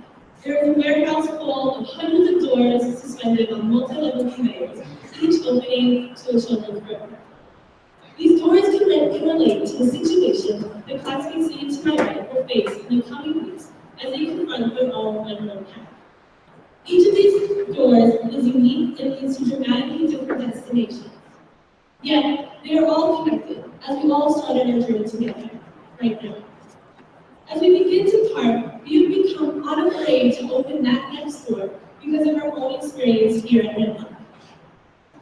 there is a warehouse full of hundreds of doors suspended on multi-level conveyors, each opening to a children's room. These doors can relate to the situation the classmates seated to my right will face in the coming weeks as they confront their own unknown path. Each of these doors is unique and leads to dramatically different destinations. Yet, they are all connected as we all started our journey together, right now. As we begin to part, we have become unafraid to open that next door because of our own experience here at Nipmuc.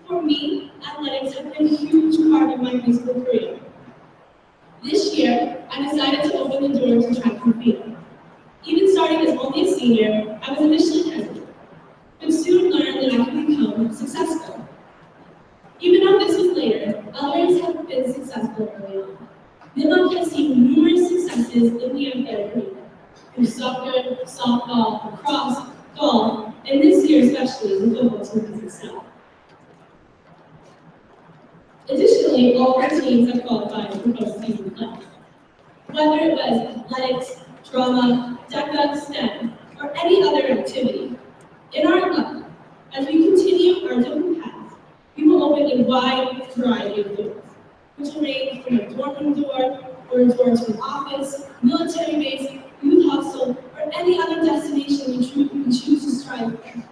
For me, athletics have been a huge part of my high school career. This year, I decided to open the door to track and field. Even starting as only a senior, I was initially hesitant, but soon learned that I could become successful. Even though this was later, others have been successful early on. Nipmuc has seen numerous successes in the athletic arena, through soccer, softball, lacrosse, golf, and this year especially, the football team has excelled. Additionally, all of our teams have qualified for postseason play. Whether it was athletics, drama, DECA, STEM, or any other activity, in our club, as we continue our different paths, we will open a wide variety of doors, which will range from a dorm room door, or a door to an office, military base, youth hostel, or any other destination we choose to strive for.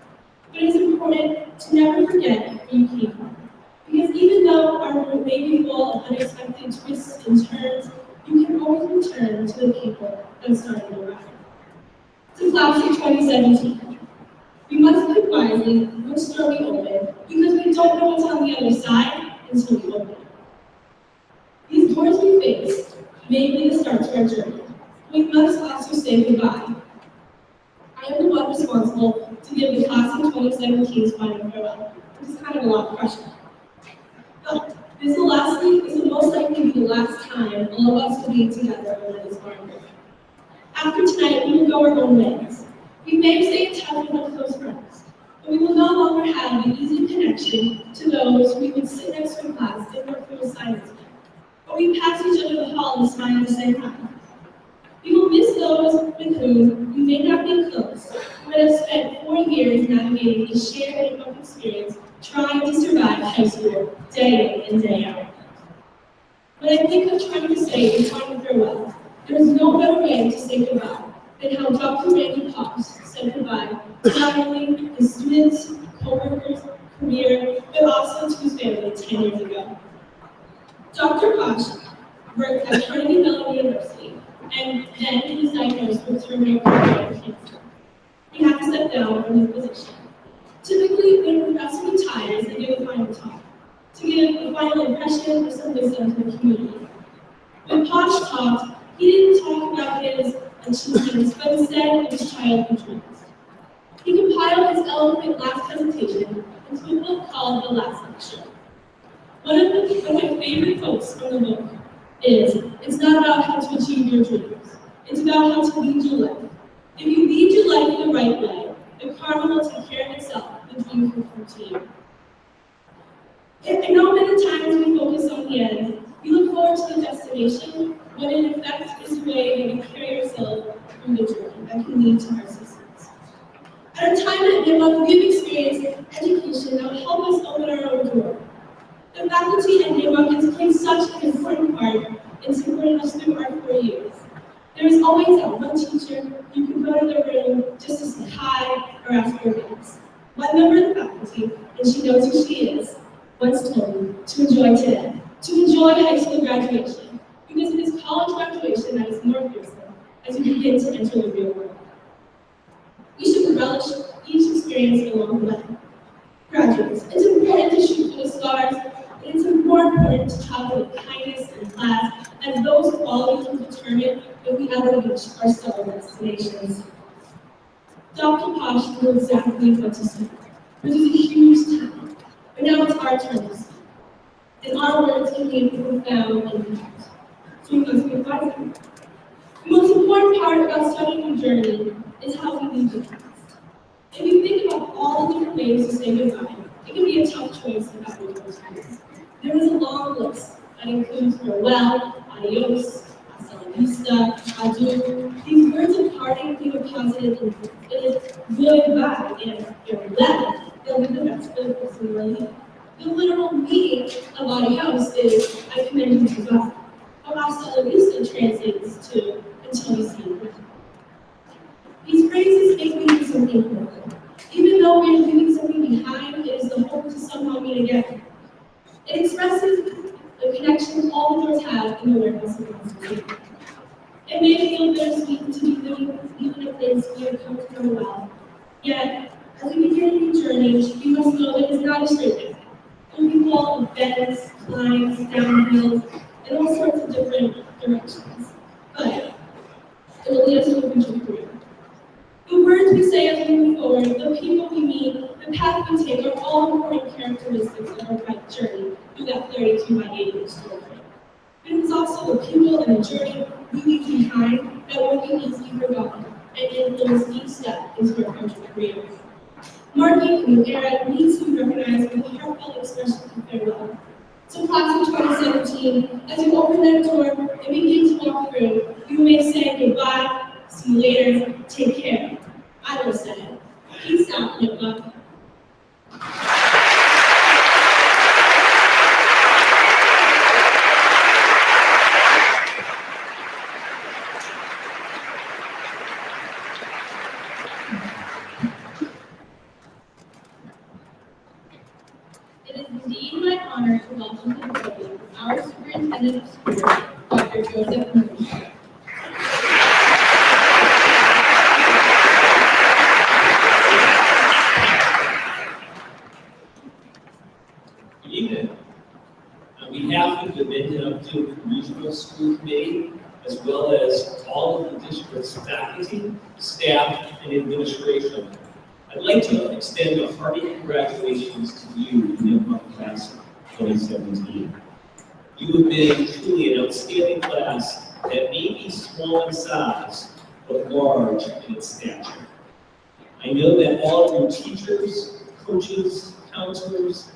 But it's important to never forget where you came from. Because even though our route may be full of unexpected twists and turns, you can always return to the people that started the ride. To class of 2017, we must pick wisely which door we open because we don't know what's on the other side until we open it. These doors we face may be the start to our journey. We must also say goodbye. I am the one responsible to give the class of 2017's final farewell, which is kind of a lot of pressure. But this will most likely be the last time all of us will be together under this barn. After tonight, we will go our own ways. We may stay in touch with our close friends, but we will no longer have the easy connection to those we would sit next to in class and work through assignments with. But we pass each other in the hall and smile and say hi. We will miss those with whom we may not be close, but have spent 4 years navigating a shared Nipmuc experience, trying to survive high school day in and day out. When I think of trying to say a final farewell, there is no better way to say goodbye than how Dr. Randy Posh said goodbye to not only his students, co-workers, career, but also to his family 10 years ago. Dr. Posh worked at Carnegie Mellon University, and then he was diagnosed with terminal pancreatic cancer. He had to step down from his position. Typically, when a professor retires, they give a final talk to give a final impression or some wisdom to the community. When Posh talked, he didn't talk about his achievements, but instead of his childhood dreams. He compiled his eloquent last presentation into a book called The Last Lecture. One of my favorite quotes from the book is, "It's not about how to achieve your dreams. It's about how to lead your life. If you lead your life the right way, the karma will take care of itself. The dream will come to you." I know many times we focus on the end. We look forward to the destination, when in effect is the way that we carry ourselves through the journey that can lead to our success. At a time at Nipmuc, we've experienced education that will help us open our own door. The faculty at Nipmuc has played such an important part in supporting us through our 4 years. There is always that one teacher you can go to their room just to say hi or ask for advice. One member of the faculty, and she knows who she is, once told me to enjoy today, to enjoy high school graduation, because it is college graduation that is more fearsome as you begin to enter the real world. We should relish each experience along the way. Graduates, it's important to shoot for the stars, and it's more important to travel with kindness in class, as those qualities will determine if we ever reach our stellar destinations. Dr. Posh knew exactly what to say, which is a huge task. But now it's our turn to speak. And our words can leave a profound impact. So we must be advising. The most important part about studying the journey is how we leave the past. If you think about all the different ways to say goodbye, it can be a tough choice about what those words. There is a long list that includes farewell, adios, hasta la vista, adieu. These words of parting leave a positive influence. It is goodbye, and if you're left, they'll be the best for the person you are leaving. The literal meaning of adios is I commend you to God. Hasta la vista translates to until we see you again. These phrases make me do something important. Even though we are leaving something behind, it is the hope to somehow meet again. It expresses the connection all the doors have in the awareness of responsibility. It may feel bittersweet to be living even a place we have come to know well. Yet, as we begin a new journey, we must know that it's not a straight line. There will be full of bends, climbs, downhills, and all sorts of different directions. But it will lead us to a future career. The words we say as we move forward, the people we meet, the path we take are all important characteristics of our right journey through that 32 by 80 story. But it's also the people and the journey we leave behind that won't be easily forgotten and influence each step into our future career. Marking a new era needs to be recognized with a heartfelt expression of farewell. So class of 2017, as you open that door and begin to walk through, you may say goodbye, see you later, take care. I will say it. Peace out, Nipmuc. It is indeed my honor to welcome to the podium our Superintendent of Schools, Dr. Joseph Nipmuc. Good evening. On behalf of the Mendon-Upton Regional School Committee, as well as all of the district's faculty, staff, and administration, I'd like to extend a hearty congratulations to you, Nipmuc Class 2017. You have been truly an outstanding class that may be small in size, but large in its stature. I know that all of your teachers, coaches, counselors,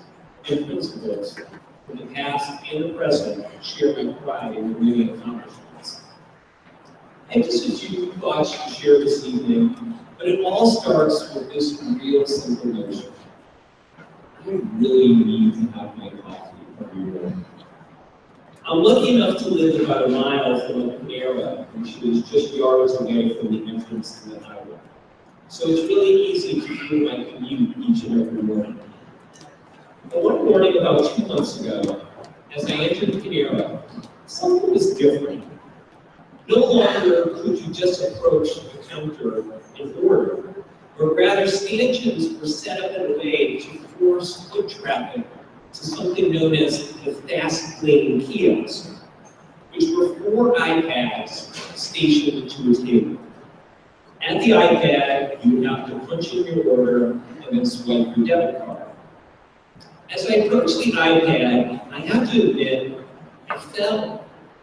and principals from the past and the present share my pride in your many accomplishments. I have just a few thoughts to share this evening, but it all starts with this real simple notion. I really need to have my coffee every morning. I'm lucky enough to live about a mile from a Panera, which is just yards away from the entrance to the highway. So it's really easy to do my commute each and every morning. But one morning about 2 months ago, as I entered Panera, something was different. No longer could you just approach the counter and order, but rather stanchions were set up in a way to force foot traffic to something known as the fast lane kiosk, which were 4 iPads stationed to a table. At the iPad, you would have to punch in your order and then swipe your debit card. As I approached the iPad, I have to admit, I felt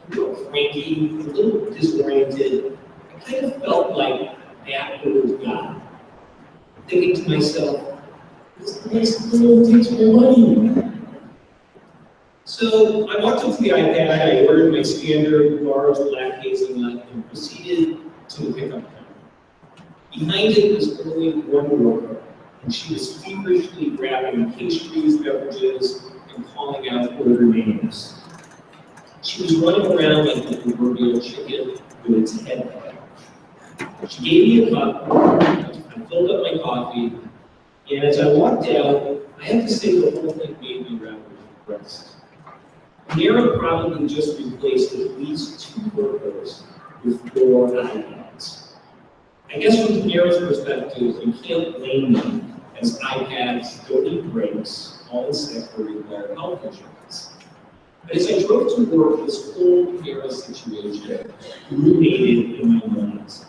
a little cranky, a little disoriented. I kind of felt like a backward guy, thinking to myself, this place takes my money. So I walked up to the iPad, I ordered my standard large black hazelnut and proceeded to the pickup counter. Behind it was only one worker, and she was feverishly grabbing pastries, beverages, and calling out order names. She was running around like the proverbial chicken with its head cut. She gave me a cup, I filled up my coffee, and as I walked out, I have to say the whole thing made me rather impressed. Panera probably just replaced at least 2 workers with 4 iPads. I guess from Panera's perspective, you can't blame them, as iPads don't need breaks, all except for required health insurance. But as I drove to work, this whole Panera situation ruminated in my mind.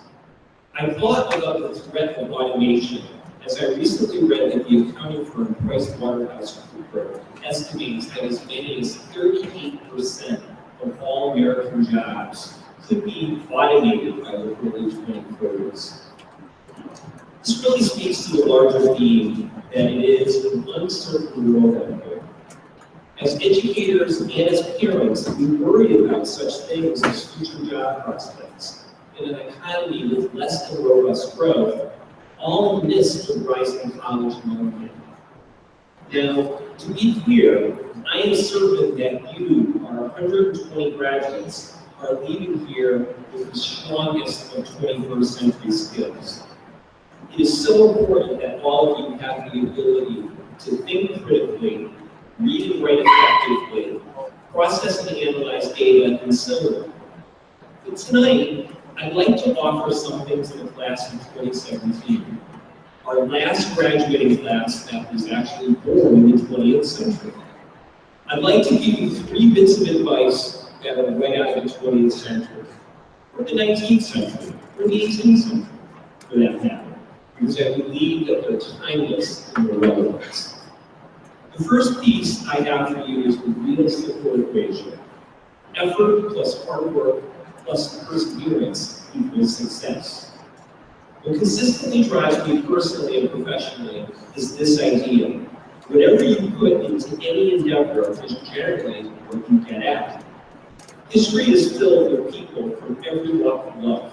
I thought about the threat of automation, as I recently read that the accounting firm PricewaterhouseCoopers estimates that as many as 38% of all American jobs could be automated by the early 2030s. This really speaks to the larger theme that it is an uncertain world out there. As educators and as parents, we worry about such things as future job prospects in an economy with less than robust growth, all in the midst of rising college enrollment. Now, to be clear, I am certain that you, our 120 graduates, are leaving here with the strongest of 21st century skills. It is so important that all of you have the ability to think critically, read and write effectively, process and analyze data, and so on. But tonight, I'd like to offer something to the class of 2017. Our last graduating class that was actually born in the 20th century. I'd like to give you 3 bits of advice that are right out of the 20th century, or the 19th century, or the 18th century, for that matter, because I believe that they're timeless in their relevance. The first piece I have for you is the real simple equation. Effort plus hard work plus perseverance equals success. What consistently drives me personally and professionally is this idea. Whatever you put into any endeavor is generally what you get at. History is filled with people from every walk of life.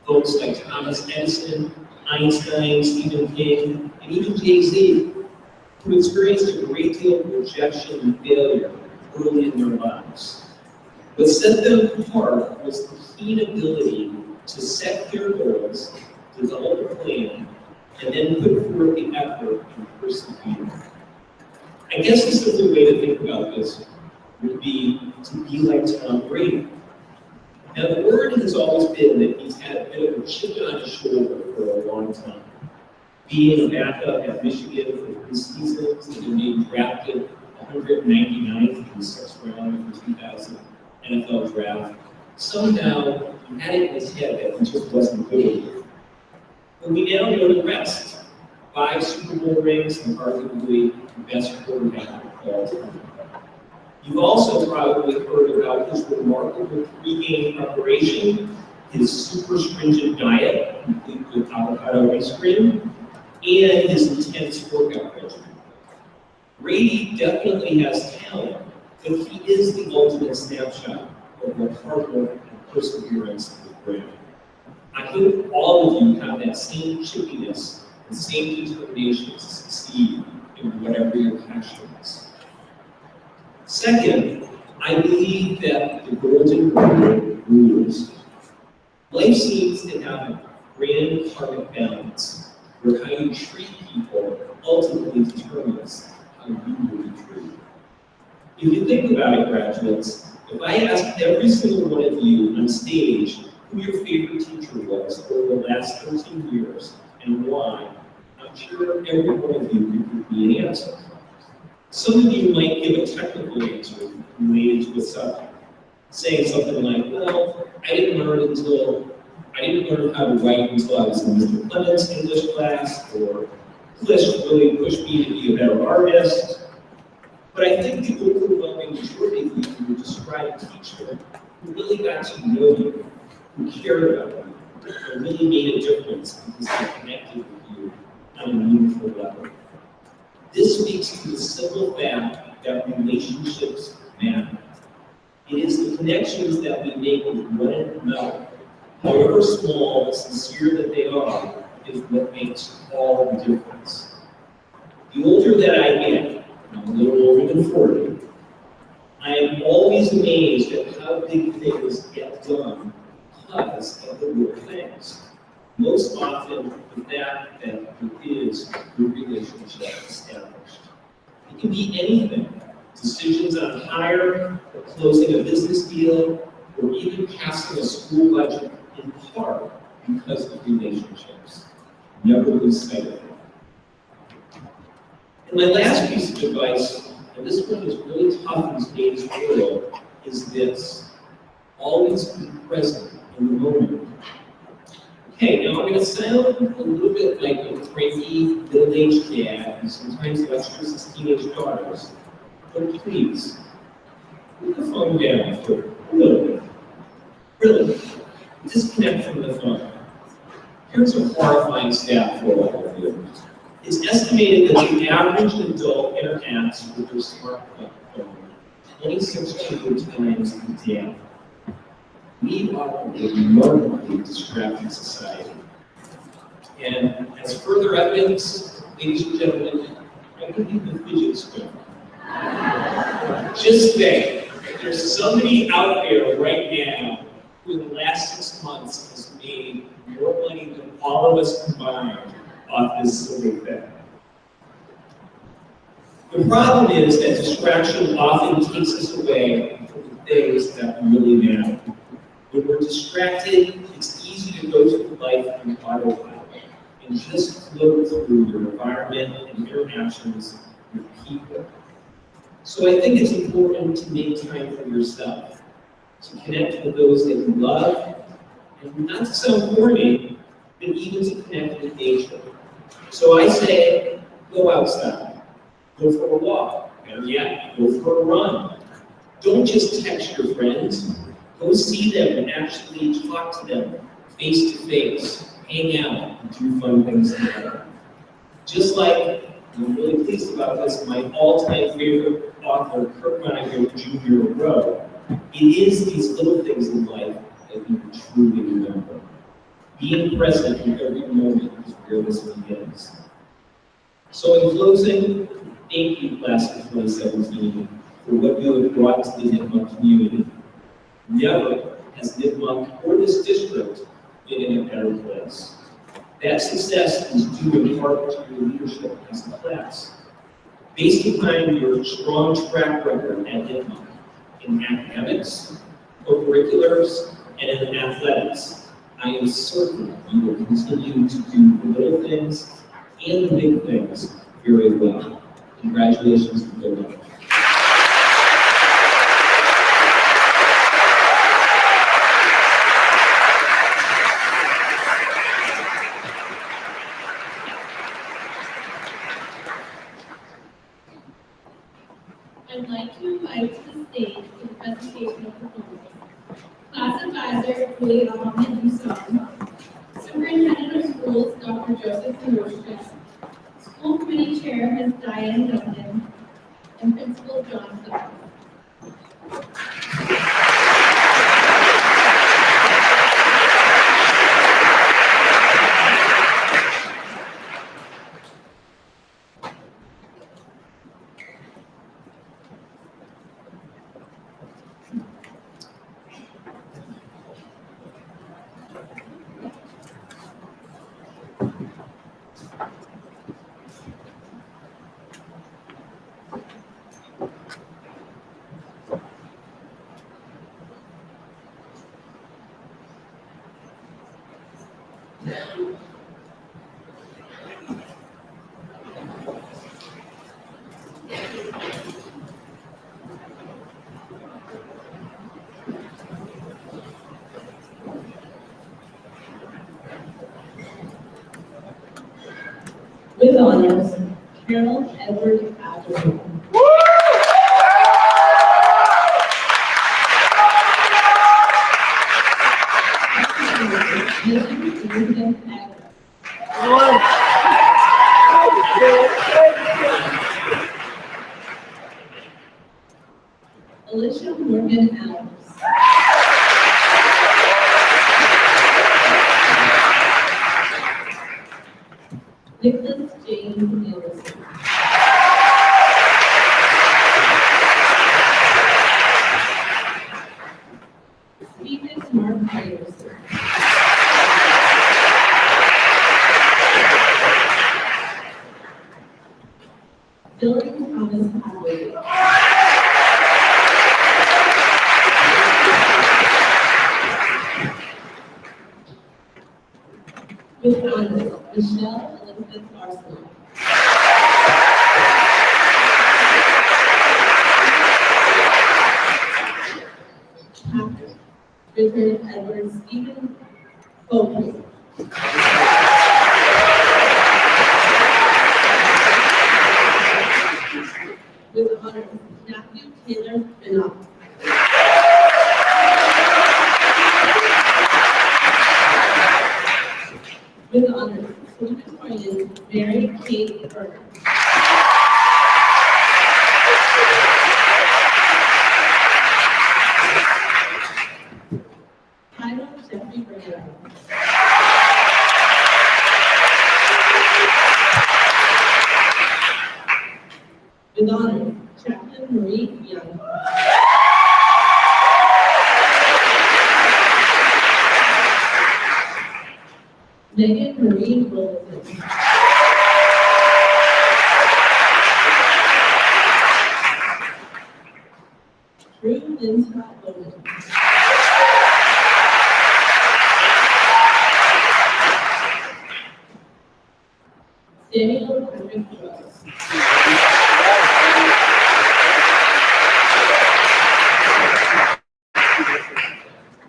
Folks like Thomas Edison, Einstein, Stephen King, and even Jay-Z, who experienced a great deal of rejection and failure early in their lives. What set them apart was the keen ability to set their goals, develop a plan, and then put forth the effort and persevere. I guess the simple way to think about this would be to be like Tom Brady. Now, the word has always been that he's had a bit of a chip on his shoulder for a long time. Being a backup at Michigan for 3 seasons and then being drafted 199th in the 6th round of the 2000 NFL draft, somehow he had it in his head that he just wasn't good enough. But we now know the rest. 5 Super Bowl rings and arguably the best quarterback of all time. You've also probably heard about his remarkable pre-game preparation, his super stringent diet, complete with avocado ice cream, and his intense workout regimen. Brady definitely has talent, but he is the ultimate snapshot of what hard work and perseverance is bring. I hope all of you have that same chippiness and same determination to succeed in whatever your passion is. Second, I believe that the golden rule rules. Life seems to have a grand karmic balance where how you treat people ultimately determines how you will be treated. If you think about it, graduates, if I asked every single one of you on stage who your favorite teacher was over the last 13 years and why, I'm sure every one of you could give me an answer. Some of you might give a technical answer related to a subject, saying something like, well, I didn't learn how to write until I was in Mr. Clement's English class, or English really pushed me to be a better artist. But I think the overwhelming majority of you who would describe a teacher who really got to know you, who cared about you, and really made a difference because they connected with you on a meaningful level. This speaks to the simple fact that relationships matter. It is the connections that we make with one another, however small and sincere that they are, is what makes all the difference. The older that I get, I'm a little older than 40, I am always amazed at how big things get done because of the little things. Most often, with that there is a good relationship established. It can be anything. Decisions on hire, or closing a business deal, or even passing a school budget in part because of relationships. Never lose sight of it. And my last piece of advice, and this one is really tough in today's world, is this. Always be present in the moment. Okay, now I'm going to sound a little bit like a cranky middle-aged dad who sometimes lectures his teenage daughters. But please, put the phone down for a little bit. Really, disconnect from the phone. Here's a horrifying stat for all of you. It's estimated that the average adult interacts with their smartphone 2,600 times a day. We are a remarkably distracted society. And as further evidence, ladies and gentlemen, I believe the fidget spinner. Just think, there's somebody out there right now who in the last 6 months has made more money than all of us combined off this silly thing. The problem is that distraction often takes us away from the things that really matter. When we're distracted, it's easy to go through life on autopilot and just flow through your environment and interactions with people. So I think it's important to make time for yourself, to connect with those that you love, and not to sound corny, but even to connect with nature. So I say, go outside, go for a walk, and yeah, go for a run. Don't just text your friends. Go see them and actually talk to them face to face, hang out, and do fun things together. Just like, I'm really pleased about this, my all-time favorite author, Kurt Vonnegut Jr. wrote, it is these little things in life that you truly remember. Being present in every moment is where this begins. So in closing, thank you, class of 2017, for what you have brought to the Nipmuc community. Never has Nipmuc or this district been in a better place. That success is due in part to your leadership as a class. Based upon your strong track record at Nipmuc in academics, co-curriculars, and in athletics, I am certain you will continue to do the little things and the big things very well. Congratulations and good luck. I'd like to invite to the stage for the presentation of performance. Class Advisor, Julie Ahmed Yusuf, Superintendent of Schools, Dr. Joseph Hiroshika, School Committee Chair, Ms. Diane Duncan, and Principal John Phillips. With honors, Harold Edward Adler. Alicia Morgan Adams. Nicholas James Anderson. Stephen Mark Anderson. Dylan Thomas Hathaway. With honors, Michelle Elizabeth Arsenal. Patrick Richard Edward Stephen Copeland. With honors, Matthew Taylor Benoit. With honors, salutatorian Mary Kate Berger. Tyler Jeffrey Berger. With honors, Chaplain Marie Young. Megan Marie Wilson. Drew Lynn Scott Bowman. Samuel Patrick Rose.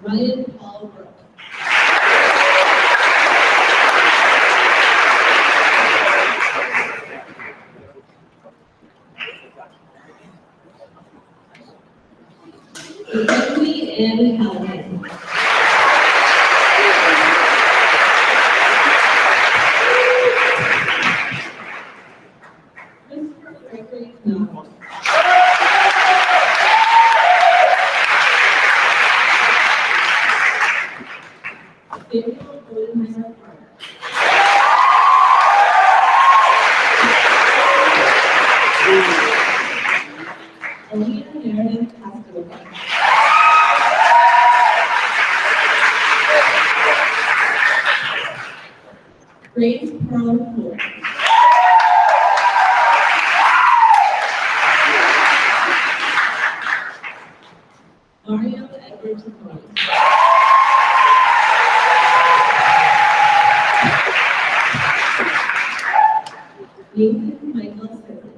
Ryan Paul Brooke. Mackenzie Ann Callahan. Christopher Gregory Knopf. Samuel Bodenheimer Park. Alina Meredith Castro. Grace Pearl Poole. Mario Edward Taconi. Nathan Michael Simmons.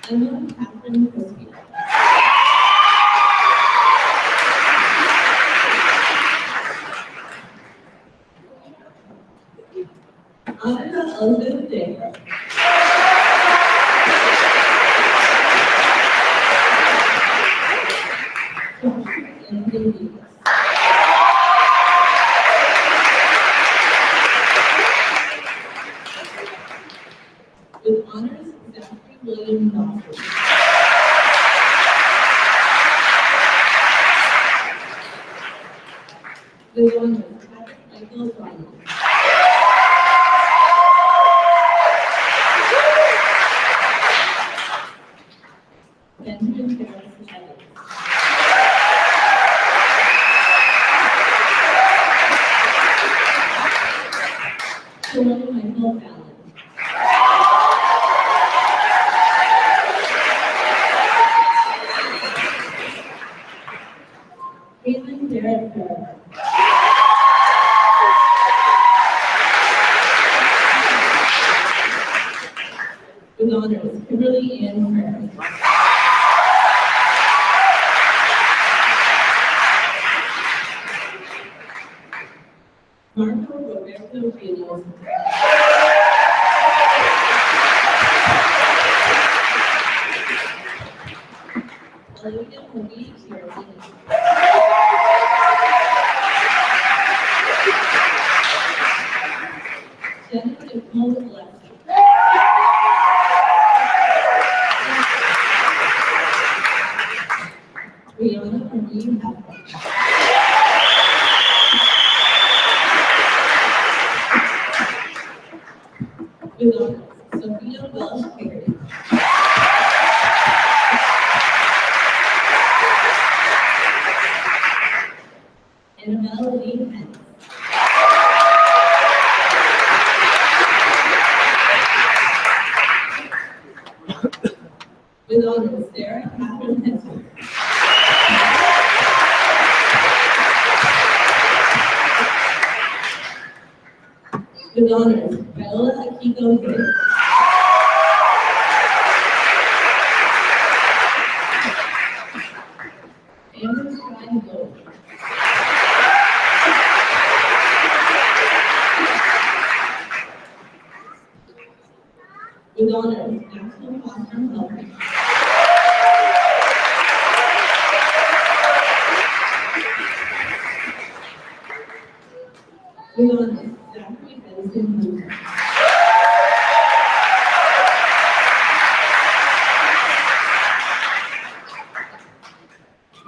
Emma Catherine Crispy. Annika Elizabeth Day. Anthony Davis. With honors, Zachary William Dawson. With honors, Patrick Michael Ryan. Benjamin Harris Evans. Caitlin Garrett Fair. With honors, Kimberly Ann Fair. Marco Roberto Villas. Olivia Marie Tierney. Jenna Nicole Alexis. Brianna Marie Heffler. With honors, Sophia Welsh Perry. Annabelle Lee Pence. With honors, Sarah Catherine Henson. With honors, Viola Akiko Hill. Amber Shrine Gold. With honors, National Foster Health. With honors, Zachary Benson Hunter.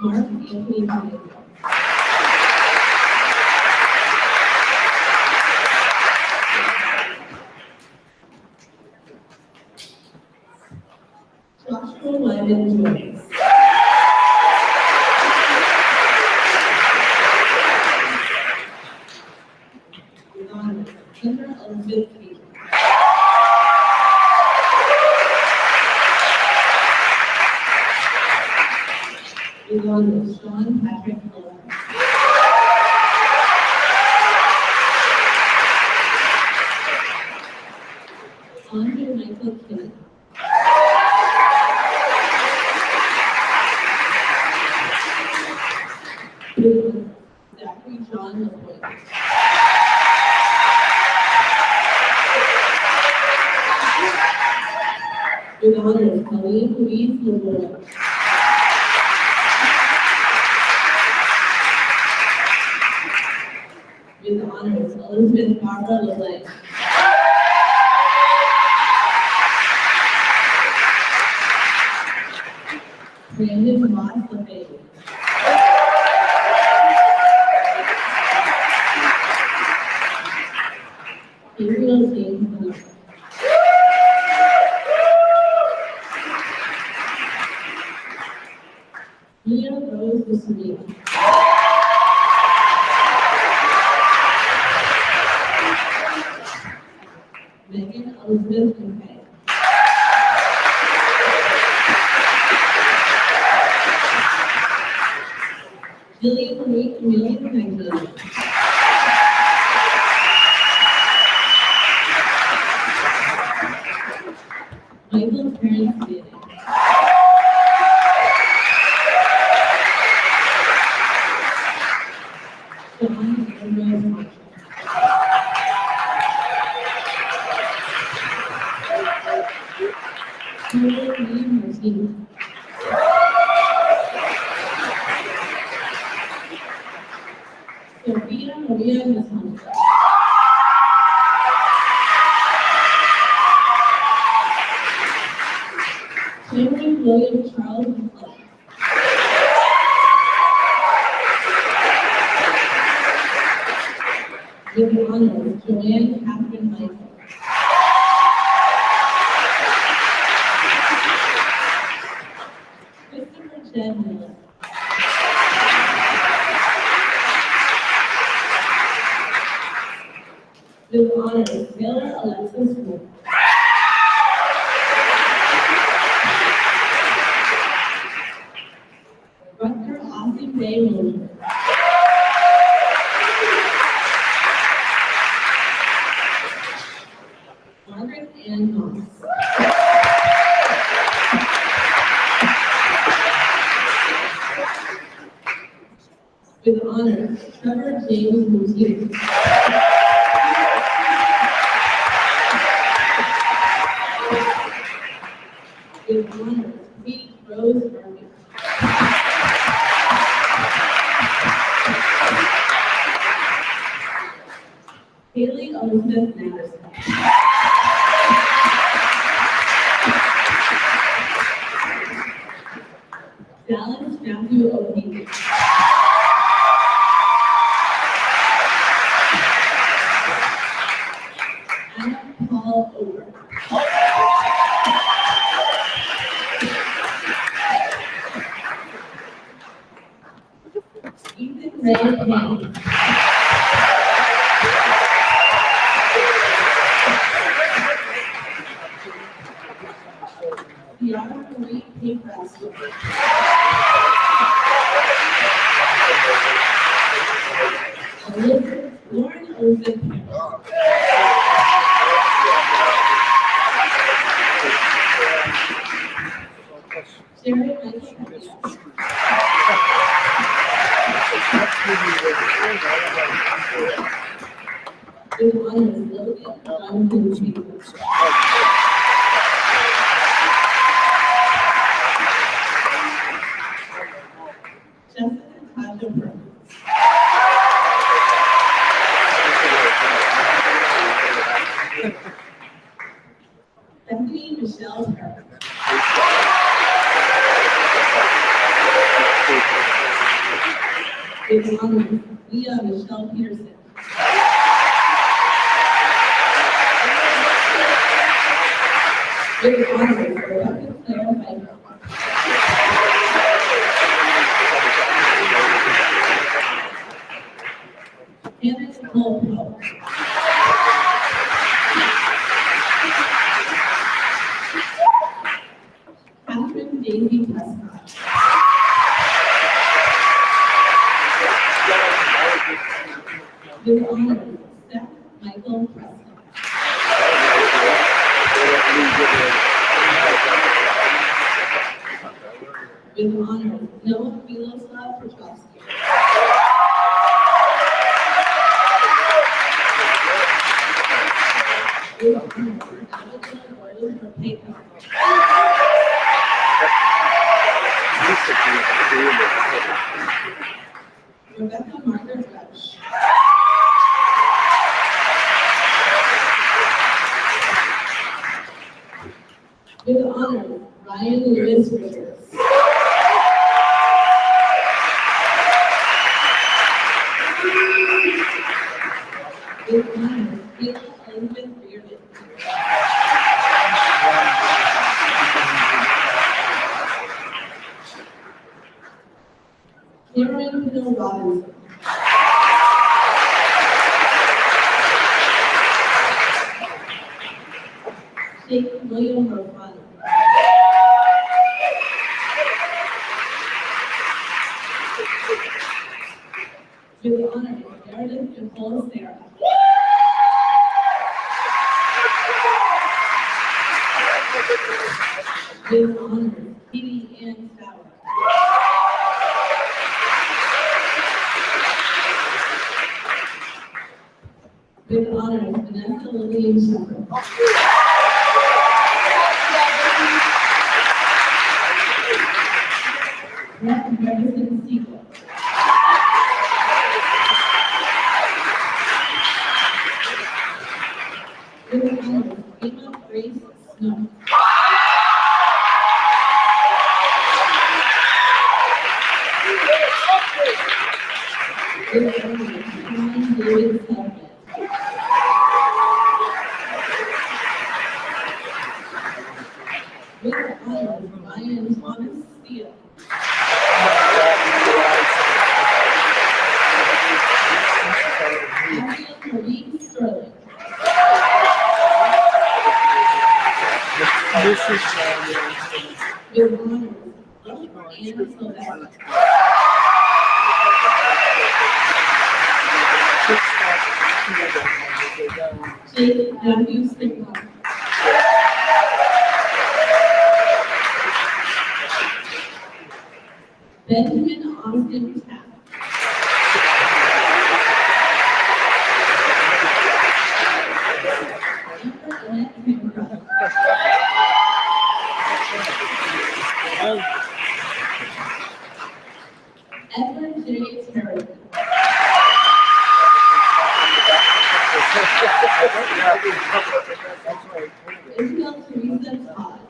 Mark Anthony Diego. Joshua Lyman Joyce. With honors, Kendra Elizabeth Keaton. With honors, Sean Patrick Miller. Andre Michael Kinnan. With honors, Zachary John LaPointe. With honors, Colleen Louise Lamola. With honors, Elizabeth Barbara LeLay. Brandon Moss LeBay. Gabriel James Bernard. Mia Rose Busumia. Megan Elizabeth McKay. Jillian Marie Camille Magdalene. Michael Terrence Manning. Sean Ambrose Marshall. Julia Lee Martinez. Sophia Maria Nassan. Cameron William Charles McClellan. With honors, Joanne Catherine Michael. Christopher Jen Miller. With honors, Taylor Alexis Wolf. Rutger Austin Bay Williams. honor, Trevor James Mutine. With honor, Kate Rose Murphy. Haley Elizabeth Natterson. Dallas Matthew O'Keefe. Anna Paul Ober. Ethan Ray Payne. Tiara Marie Paintgrass. Lauren Elizabeth Harris. Sherry Michael Pettias. With honors, Logan Jonathan Chambers. Jessica Tasha Perkins. Bethany Michelle Perkins. With honors, Leah Michelle Peterson. With honors, Rebecca Claire Pfeiffer. Hannah Nicole Poe. Catherine Daisy Prescott. With honors, Seth Michael Prescott. With honors, Noah Miloslav Petrovsky. With honors, Abigail Gordon Rapeka. Rebecca Margaret Rush. With honors, Ryan Lewis Richards. With honors, Kayla Elizabeth Reardon. Cameron Hill Robinson. Jake William Rofano. With honors, Meredith Nicole Sarah. With honors, Katie Ann Sauer. With honors, Vanessa Lillian Shepherd. Brett Harrison Siegel. With honors, Emma Grace Snow. With honors, Sean David Selman. With honors, Ryan Thomas Steele. Abigail Marie Sterling. With honors, Anna Sylvester. Jake Matthew Stigma. Benjamin Austin Taft. Isabel Teresa Todd.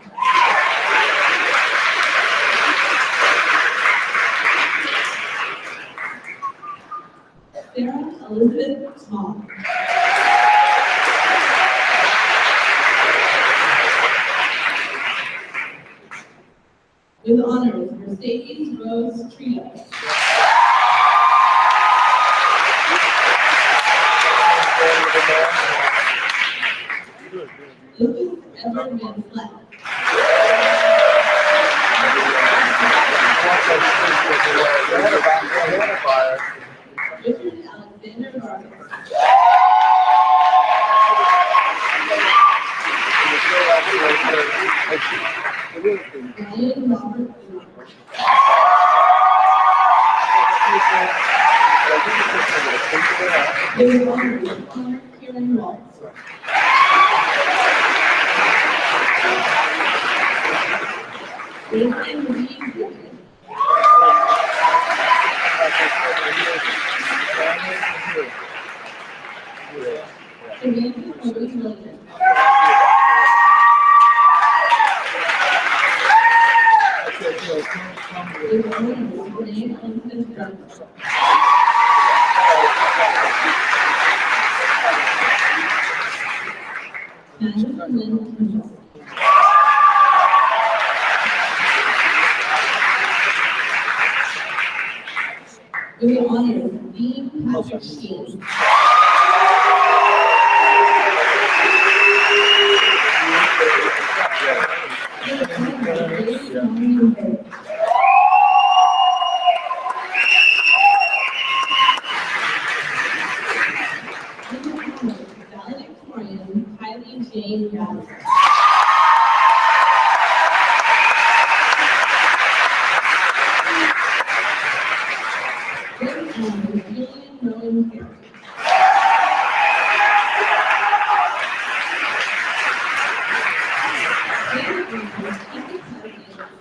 Sarah Elizabeth Todd. With honors, Mercedes Rose Trio. Lucas Edward Van Fleck. Richard Alexander Vargas. Ryan Robert Kieran Waltz. Nathan Reed Griffin. Samantha Marie Williams. With honors, Renee Elizabeth Jones. Madison Lynn Kimball. With the honors, Dean Patrick Sheen. With the honors, Lady Tommy Bird. With the honors, valedictorian Kylie Jane Young. With honors, Julian Rowan Perry.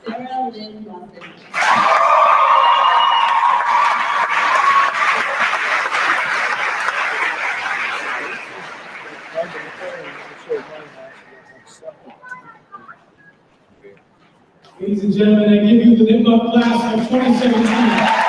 Sarah Lynn Lawson. Ladies and gentlemen, I give you the Nipmuc class of 2017.